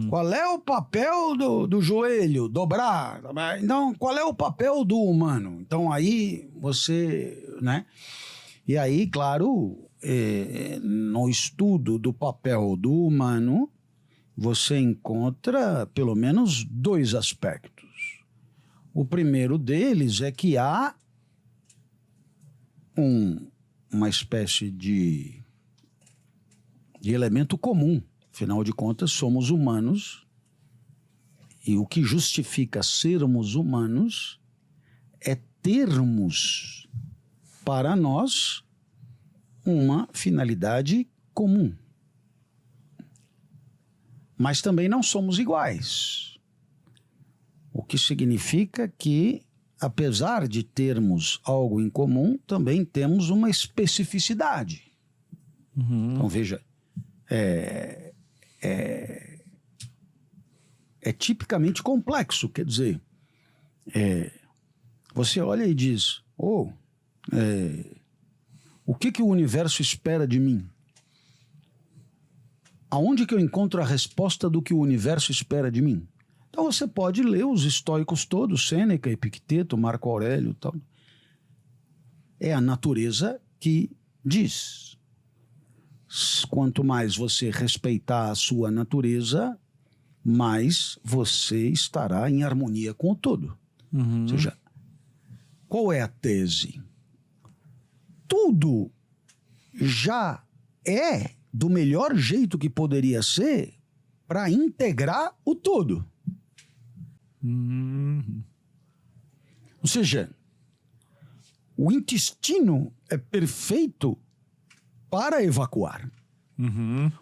Speaker 2: Qual é o papel do joelho? Dobrar. Então, qual é o papel do humano? Então, aí você, né? E aí, claro, no estudo do papel do humano, você encontra pelo menos dois aspectos. O primeiro deles é que há uma espécie de de elemento comum. Afinal de contas, somos humanos e o que justifica sermos humanos é termos para nós uma finalidade comum. Mas também não somos iguais. O que significa que, apesar de termos algo em comum, também temos uma especificidade. Então, veja, é tipicamente complexo, quer dizer, você olha e diz, o que o universo espera de mim? Aonde que eu encontro a resposta do que o universo espera de mim? Então você pode ler os estoicos todos, Sêneca, Epicteto, Marco Aurélio e tal. É a natureza que diz. Quanto mais você respeitar a sua natureza, mais você estará em harmonia com o todo. Ou seja, qual é a tese? Tudo já é do melhor jeito que poderia ser para integrar o todo. Ou seja, o intestino é perfeito para evacuar.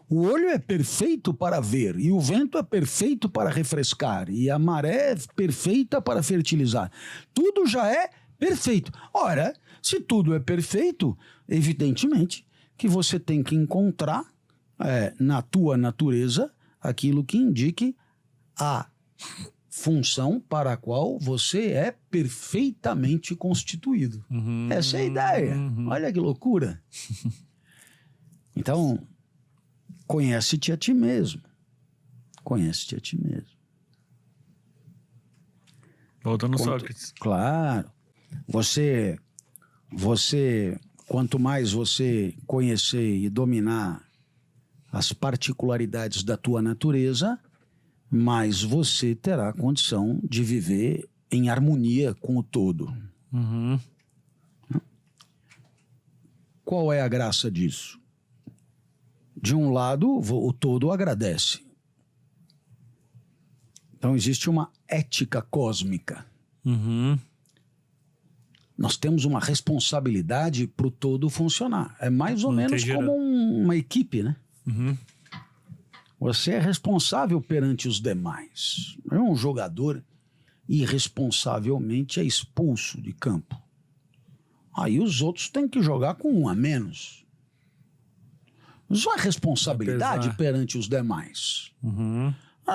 Speaker 2: O olho é perfeito para ver, e o vento é perfeito para refrescar, e a maré é perfeita para fertilizar. Tudo já é perfeito. Ora, se tudo é perfeito, evidentemente que você tem que encontrar na tua natureza aquilo que indique a função para a qual você é perfeitamente constituído. Essa é a ideia. Olha que loucura. Então, conhece-te a ti mesmo. Conhece-te a ti mesmo.
Speaker 1: Voltando no Sócrates.
Speaker 2: Claro. Você, quanto mais você conhecer e dominar as particularidades da tua natureza, mais você terá condição de viver em harmonia com o todo. Qual é a graça disso? De um lado, o todo agradece. Então existe uma ética cósmica. Nós temos uma responsabilidade para o todo funcionar. É mais ou menos como uma equipe, né? Você é responsável perante os demais. Um jogador irresponsavelmente é expulso de campo. Aí os outros têm que jogar com um a menos. Sua responsabilidade perante os demais.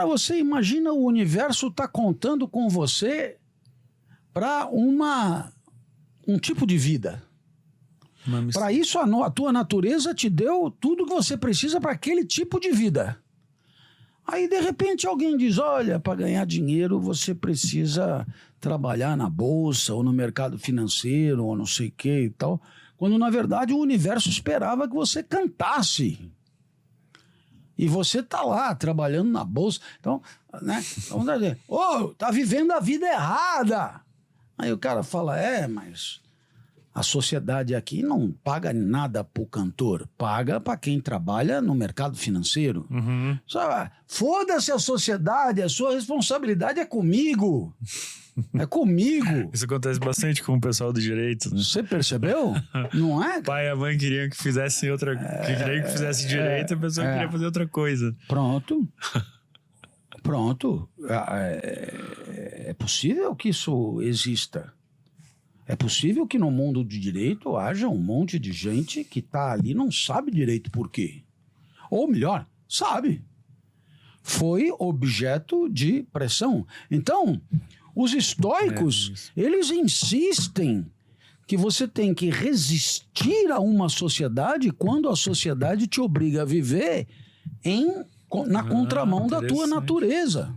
Speaker 2: Você imagina o universo tá contando com você para um tipo de vida. Para isso, a tua natureza te deu tudo que você precisa para aquele tipo de vida. Aí, de repente, alguém diz, olha, para ganhar dinheiro você precisa trabalhar na bolsa ou no mercado financeiro ou não sei o que e tal. Quando, na verdade, o universo esperava que você cantasse. E você tá lá, trabalhando na bolsa. Então, né? Vamos dizer, tá vivendo a vida errada. Aí o cara fala, mas a sociedade aqui não paga nada pro cantor. Paga para quem trabalha no mercado financeiro. Foda-se a sociedade, a sua responsabilidade é comigo. É comigo.
Speaker 1: Isso acontece bastante com o pessoal do direito, né?
Speaker 2: Você percebeu? Não é?
Speaker 1: O pai e a mãe queriam que fizessem outra... queriam que fizesse direito, a pessoa queria fazer outra coisa.
Speaker 2: Pronto. É possível que isso exista. É possível que no mundo de direito haja um monte de gente que está ali e não sabe direito por quê. Ou melhor, sabe. Foi objeto de pressão. Então, os estoicos, eles insistem que você tem que resistir a uma sociedade quando a sociedade te obriga a viver na contramão da tua natureza.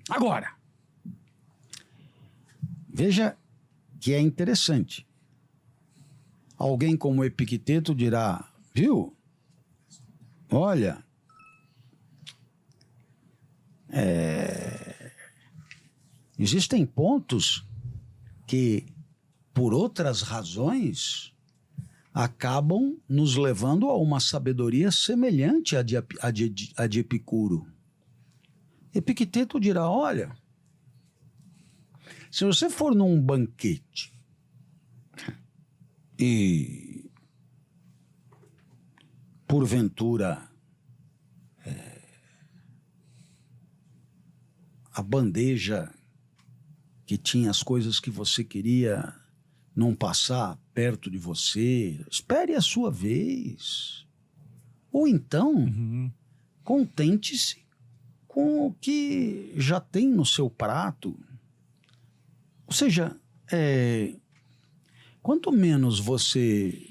Speaker 2: Agora, veja que é interessante. Alguém como Epicteto dirá, viu? Olha, existem pontos que, por outras razões, acabam nos levando a uma sabedoria semelhante à de Epicuro. Epicteto dirá, olha, se você for num banquete e, porventura, a bandeja que tinha as coisas que você queria não passar perto de você, espere a sua vez. Ou então, contente-se com o que já tem no seu prato. Ou seja, quanto menos você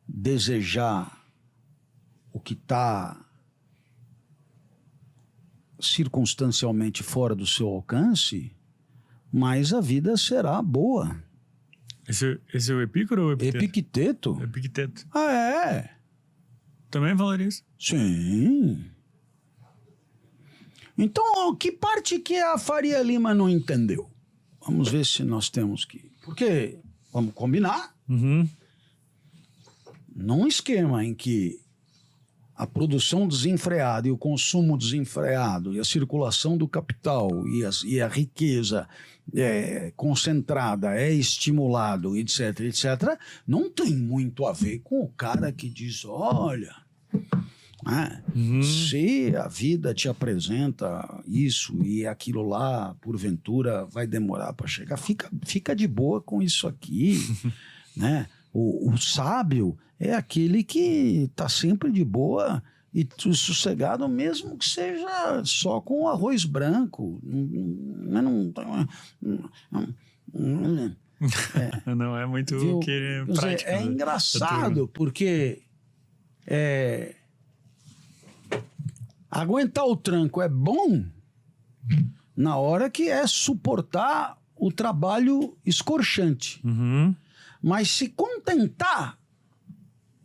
Speaker 2: desejar o que está circunstancialmente fora do seu alcance, mais a vida será boa.
Speaker 1: Esse é o Epicuro ou o Epicteto?
Speaker 2: Epicteto?
Speaker 1: Epicteto.
Speaker 2: Ah, é?
Speaker 1: Também falaria isso.
Speaker 2: Sim. Então, que parte que a Faria Lima não entendeu? Vamos ver se nós temos que... Porque, vamos combinar, num esquema em que a produção desenfreada e o consumo desenfreado e a circulação do capital e a riqueza concentrada é estimulado, etc., etc., não tem muito a ver com o cara que diz, olha, se a vida te apresenta isso e aquilo lá, porventura, vai demorar para chegar, fica de boa com isso aqui, né? O sábio é aquele que está sempre de boa e sossegado, mesmo que seja só com arroz branco.
Speaker 1: Não é muito prático.
Speaker 2: É engraçado, porque aguentar o tranco é bom na hora que é suportar o trabalho escorchante. Mas se contentar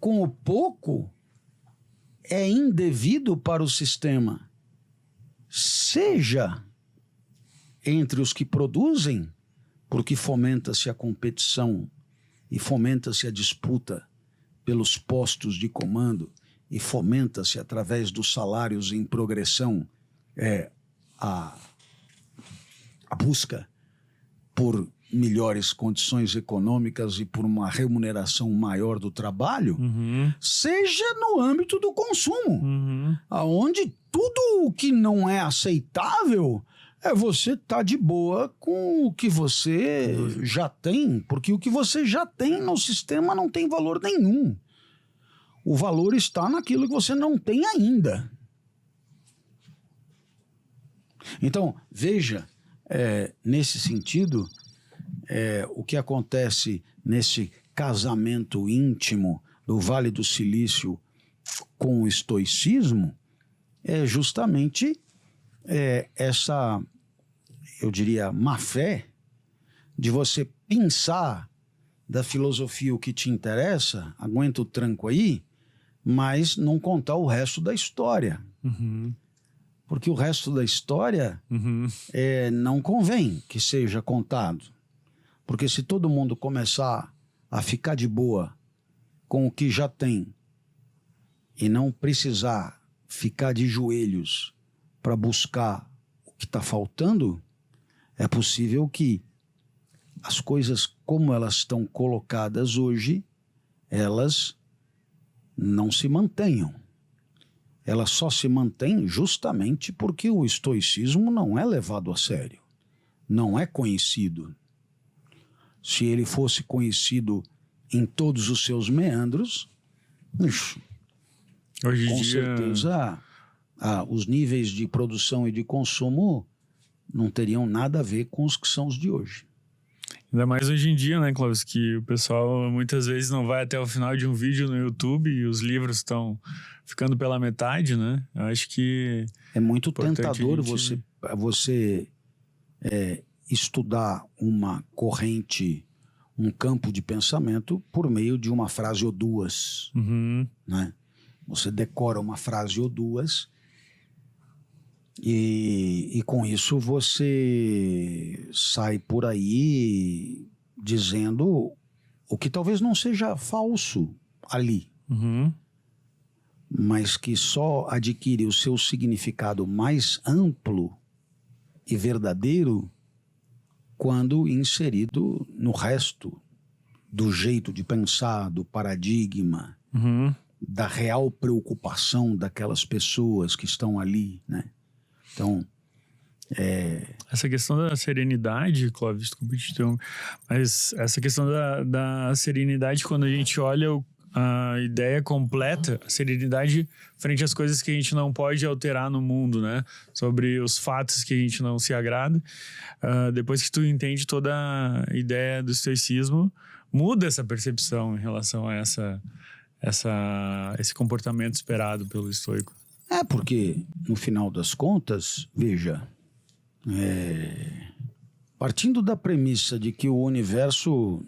Speaker 2: com o pouco é indevido para o sistema. Seja entre os que produzem, porque fomenta-se a competição e fomenta-se a disputa pelos postos de comando e fomenta-se através dos salários em progressão a busca por melhores condições econômicas e por uma remuneração maior do trabalho, seja no âmbito do consumo, aonde tudo o que não é aceitável é você estar de boa com o que você já tem, porque o que você já tem no sistema não tem valor nenhum. O valor está naquilo que você não tem ainda. Então, veja, nesse sentido, o que acontece nesse casamento íntimo do Vale do Silício com o estoicismo é justamente essa, eu diria, má-fé de você pensar da filosofia o que te interessa, aguenta o tranco aí, mas não contar o resto da história. Porque o resto da história não convém que seja contado. Porque se todo mundo começar a ficar de boa com o que já tem e não precisar ficar de joelhos para buscar o que está faltando, é possível que as coisas como elas estão colocadas hoje, elas não se mantenham. Elas só se mantêm justamente porque o estoicismo não é levado a sério, não é conhecido. Se ele fosse conhecido em todos os seus meandros,
Speaker 1: Hoje
Speaker 2: com certeza os níveis de produção e de consumo não teriam nada a ver com os que são os de hoje.
Speaker 1: Ainda mais hoje em dia, né, Clóvis, que o pessoal muitas vezes não vai até o final de um vídeo no YouTube e os livros estão ficando pela metade, né? Eu acho que
Speaker 2: é muito tentador você estudar uma corrente, um campo de pensamento por meio de uma frase ou duas, né? Você decora uma frase ou duas e com isso você sai por aí dizendo o que talvez não seja falso ali, mas que só adquire o seu significado mais amplo e verdadeiro quando inserido no resto do jeito de pensar, do paradigma, da real preocupação daquelas pessoas que estão ali, né? Então,
Speaker 1: essa questão da serenidade, Clóvis, desculpa te interromper, mas essa questão da serenidade, quando a gente olha a ideia completa, a serenidade frente às coisas que a gente não pode alterar no mundo, né? Sobre os fatos que a gente não se agrada. Depois que tu entende toda a ideia do estoicismo, muda essa percepção em relação a esse comportamento esperado pelo estoico.
Speaker 2: Porque no final das contas, veja, partindo da premissa de que o universo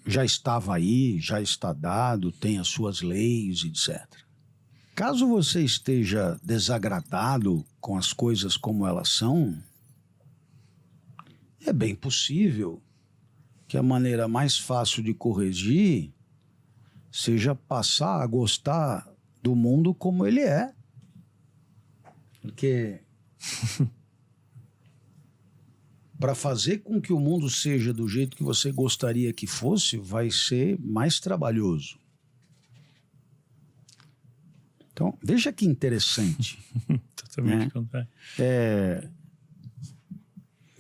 Speaker 2: já estava aí, já está dado, tem as suas leis, etc. Caso você esteja desagradado com as coisas como elas são, é bem possível que a maneira mais fácil de corrigir seja passar a gostar do mundo como ele é. Porque para fazer com que o mundo seja do jeito que você gostaria que fosse, vai ser mais trabalhoso. Então, veja que interessante.
Speaker 1: Totalmente
Speaker 2: né?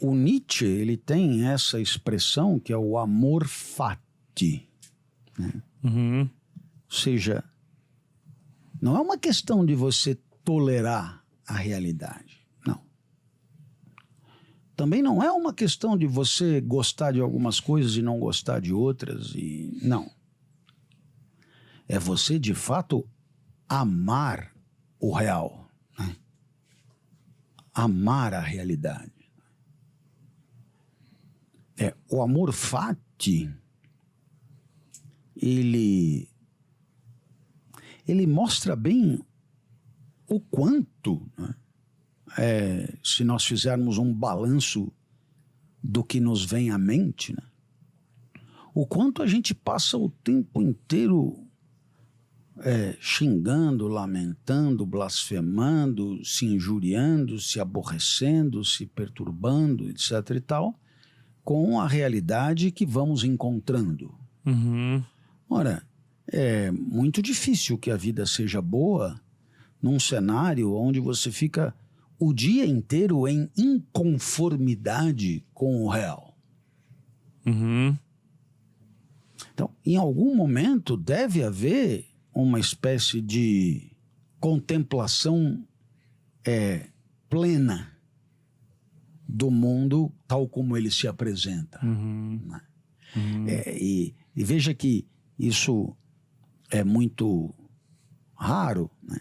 Speaker 2: O Nietzsche, ele tem essa expressão que é o amor fati. Né? Ou seja, não é uma questão de você tolerar a realidade. Não. Também não é uma questão de você gostar de algumas coisas e não gostar de outras. Não. É você, de fato, amar o real. Né? Amar a realidade. O amor fati, ele mostra bem o quanto, né? Se nós fizermos um balanço do que nos vem à mente, né? O quanto a gente passa o tempo inteiro xingando, lamentando, blasfemando, se injuriando, se aborrecendo, se perturbando, etc. e tal, com a realidade que vamos encontrando. Ora, é muito difícil que a vida seja boa num cenário onde você fica o dia inteiro em inconformidade com o real. Então, em algum momento deve haver uma espécie de contemplação plena do mundo tal como ele se apresenta. Né? E veja que isso é muito raro, né?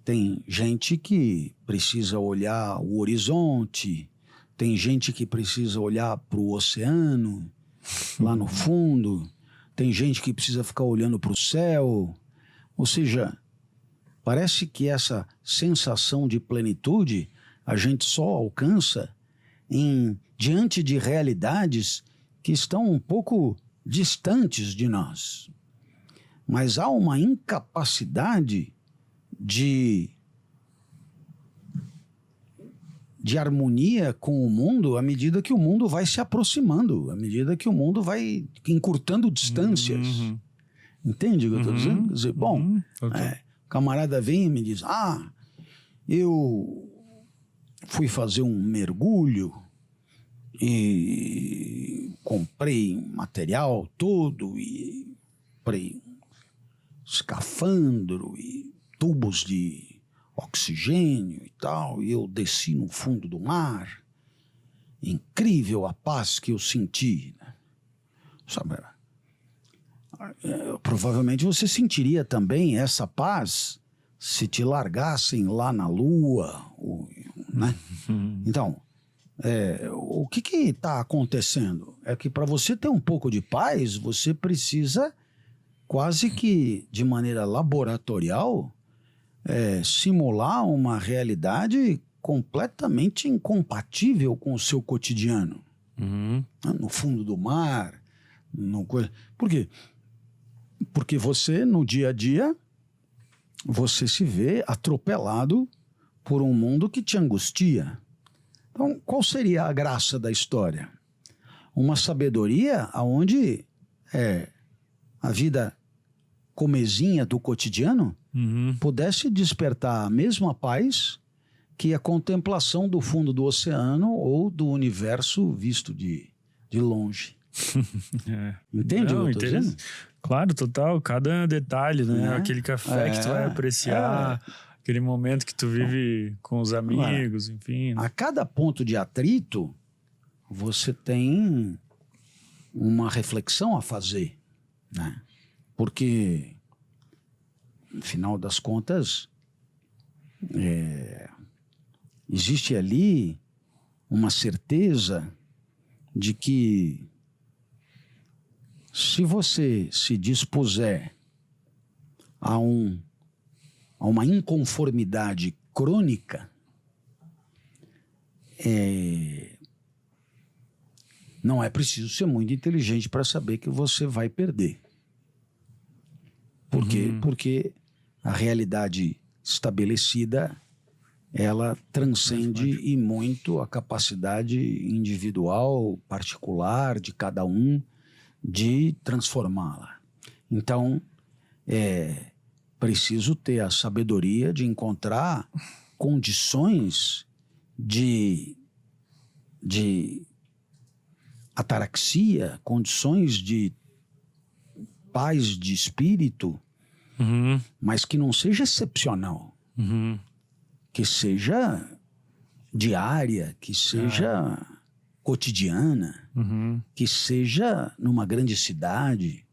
Speaker 2: Tem gente que precisa olhar o horizonte, tem gente que precisa olhar para o oceano, lá no fundo, tem gente que precisa ficar olhando para o céu. Ou seja, parece que essa sensação de plenitude a gente só alcança diante de realidades que estão um pouco distantes de nós. Mas há uma incapacidade de harmonia com o mundo à medida que o mundo vai se aproximando, à medida que o mundo vai encurtando distâncias. Entende o que eu estou dizendo? Quer dizer, bom, o camarada vem e me diz, eu fui fazer um mergulho e comprei material todo e comprei escafandro e tubos de oxigênio e tal, e eu desci no fundo do mar. Incrível a paz que eu senti. Né? Sabe, provavelmente você sentiria também essa paz se te largassem lá na Lua, né? Então, o que está acontecendo? É que para você ter um pouco de paz, você precisa quase que de maneira laboratorial simular uma realidade completamente incompatível com o seu cotidiano. No fundo do mar, Por quê? Porque você, no dia a dia, você se vê atropelado por um mundo que te angustia. Então, qual seria a graça da história? Uma sabedoria onde a vida comezinha do cotidiano pudesse despertar a mesma paz que a contemplação do fundo do oceano ou do universo visto de longe. Entende o que eu tô dizendo?
Speaker 1: Claro, total. Cada detalhe, né? Aquele café que tu vai apreciar, aquele momento que tu vive com os amigos, enfim. Né?
Speaker 2: A cada ponto de atrito, você tem uma reflexão a fazer, né? Porque, no final das contas, existe ali uma certeza de que se você se dispuser a uma inconformidade crônica, não é preciso ser muito inteligente para saber que você vai perder. Por quê? Porque a realidade estabelecida, ela transcende e muito a capacidade individual, particular de cada um de transformá-la. Então, é preciso ter a sabedoria de encontrar condições de ataraxia, condições de paz de espírito, mas que não seja excepcional, que seja diária, que seja cotidiana, que seja numa grande cidade,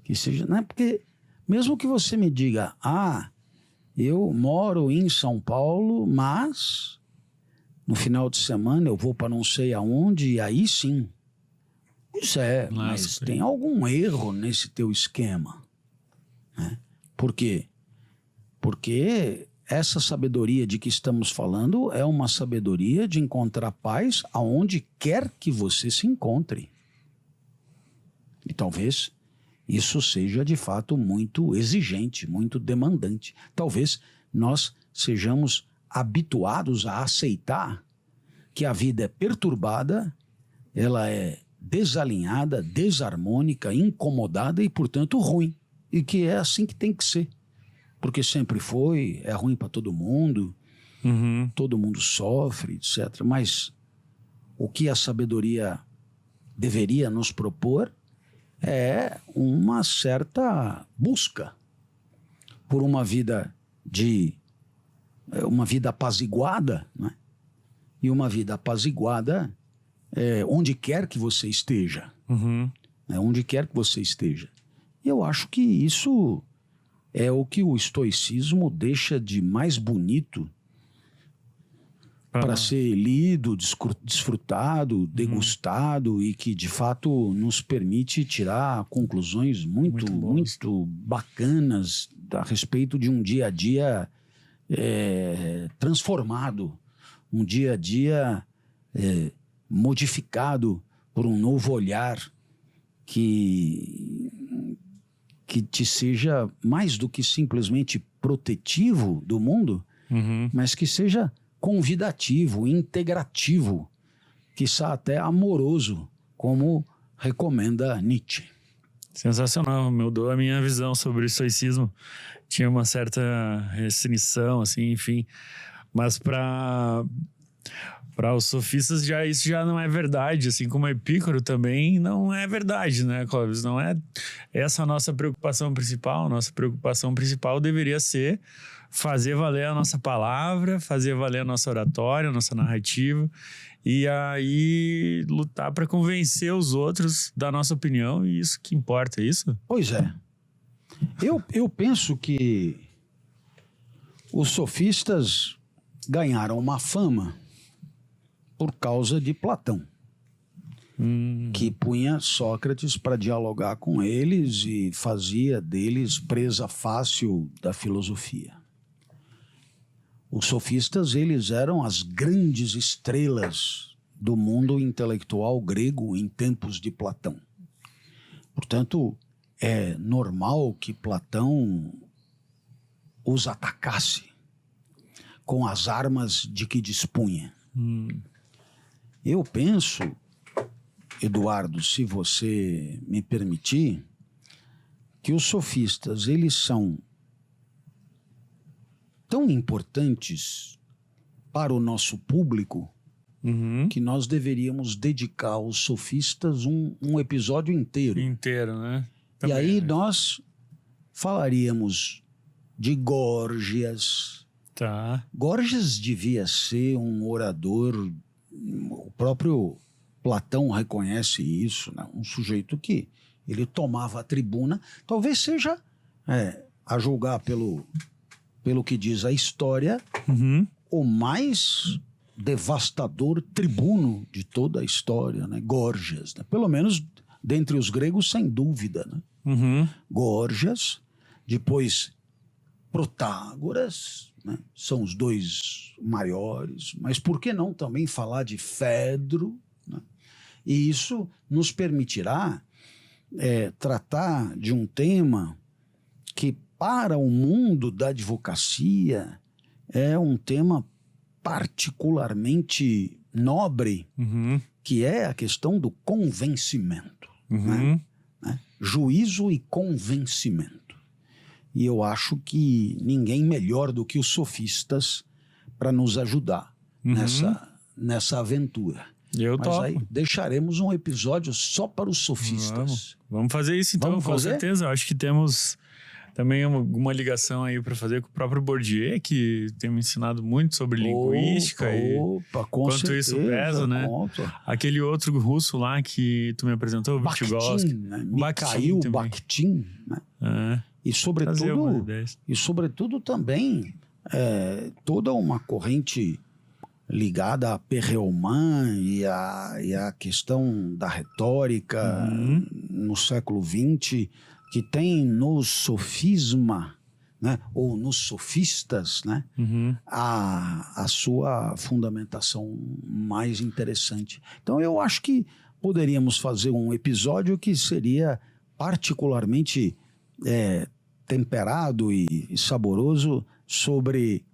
Speaker 2: que seja, né? Porque mesmo que você me diga, eu moro em São Paulo, mas no final de semana eu vou para não sei aonde, e aí sim. Isso mas tem algum erro nesse teu esquema, né? Por quê? Porque essa sabedoria de que estamos falando é uma sabedoria de encontrar paz aonde quer que você se encontre. E talvez isso seja de fato muito exigente, muito demandante. Talvez nós sejamos habituados a aceitar que a vida é perturbada, ela é desalinhada, desarmônica, incomodada e, portanto, ruim. E que é assim que tem que ser. Porque sempre foi, é ruim para todo mundo sofre, etc. Mas o que a sabedoria deveria nos propor é uma certa busca por uma vida apaziguada, né? E uma vida apaziguada onde quer que você esteja. Onde quer que você esteja. E eu acho que isso é o que o estoicismo deixa de mais bonito para ser lido, desfrutado, degustado e que de fato nos permite tirar conclusões muito bacanas a respeito de um dia a dia transformado, um dia a dia modificado por um novo olhar que te seja mais do que simplesmente protetivo do mundo, mas que seja convidativo, integrativo, quiçá até amoroso, como recomenda Nietzsche.
Speaker 1: Sensacional, mudou a minha visão sobre o estoicismo. Tinha uma certa restrição, assim, enfim. Mas para os sofistas isso já não é verdade, assim como Epicuro também não é verdade, né, Clóvis? Não é essa a nossa preocupação principal. Nossa preocupação principal deveria ser fazer valer a nossa palavra, fazer valer a nossa oratória, a nossa narrativa, e aí lutar para convencer os outros da nossa opinião, e isso que importa, é isso?
Speaker 2: Pois é. Eu penso que os sofistas ganharam uma fama por causa de Platão, que punha Sócrates para dialogar com eles e fazia deles presa fácil da filosofia. Os sofistas, eles eram as grandes estrelas do mundo intelectual grego em tempos de Platão. Portanto, é normal que Platão os atacasse com as armas de que dispunha. Eu penso, Eduardo, se você me permitir, que os sofistas, eles são tão importantes para o nosso público que nós deveríamos dedicar aos sofistas um episódio inteiro.
Speaker 1: Inteiro, né?
Speaker 2: Também, e aí nós falaríamos de Górgias.
Speaker 1: Tá.
Speaker 2: Górgias devia ser um orador, o próprio Platão reconhece isso, né? Um sujeito que ele tomava a tribuna, talvez seja, a julgar pelo que diz a história, o mais devastador tribuno de toda a história, né? Górgias, né? Pelo menos dentre os gregos, sem dúvida, né? Górgias, depois Protágoras, né? São os dois maiores, mas por que não também falar de Fedro, né? E isso nos permitirá tratar de um tema que para o mundo da advocacia é um tema particularmente nobre, que é a questão do convencimento, né? Juízo e convencimento. E eu acho que ninguém melhor do que os sofistas para nos ajudar nessa aventura.
Speaker 1: Mas topo.
Speaker 2: Aí deixaremos um episódio só para os sofistas.
Speaker 1: Vamos fazer isso então, com certeza. Eu acho que temos também uma ligação aí para fazer com o próprio Bourdieu, que tem me ensinado muito sobre linguística e quanto isso pesa, né? Aquele outro russo lá que tu me apresentou, o
Speaker 2: Vygotsky, né? Mikhail Bakhtin, né? E sobretudo também toda uma corrente ligada a Perelman e a questão da retórica no século XX, que tem no sofisma, né, ou nos sofistas, né, a sua fundamentação mais interessante. Então eu acho que poderíamos fazer um episódio que seria particularmente temperado e saboroso sobre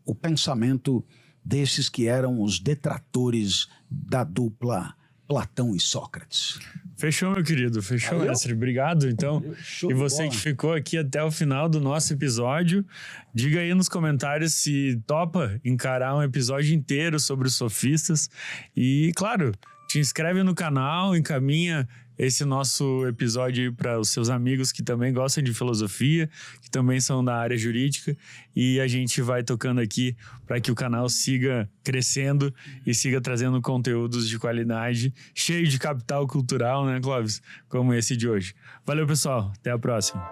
Speaker 2: o pensamento desses que eram os detratores da dupla Platão e Sócrates.
Speaker 1: Fechou, meu querido. Fechou, mestre. Obrigado, então. E você que ficou aqui até o final do nosso episódio, diga aí nos comentários se topa encarar um episódio inteiro sobre os sofistas. E, claro, te inscreve no canal, encaminha esse nosso episódio aí para os seus amigos que também gostam de filosofia, que também são da área jurídica, e a gente vai tocando aqui para que o canal siga crescendo e siga trazendo conteúdos de qualidade, cheio de capital cultural, né, Clóvis? Como esse de hoje. Valeu, pessoal. Até a próxima.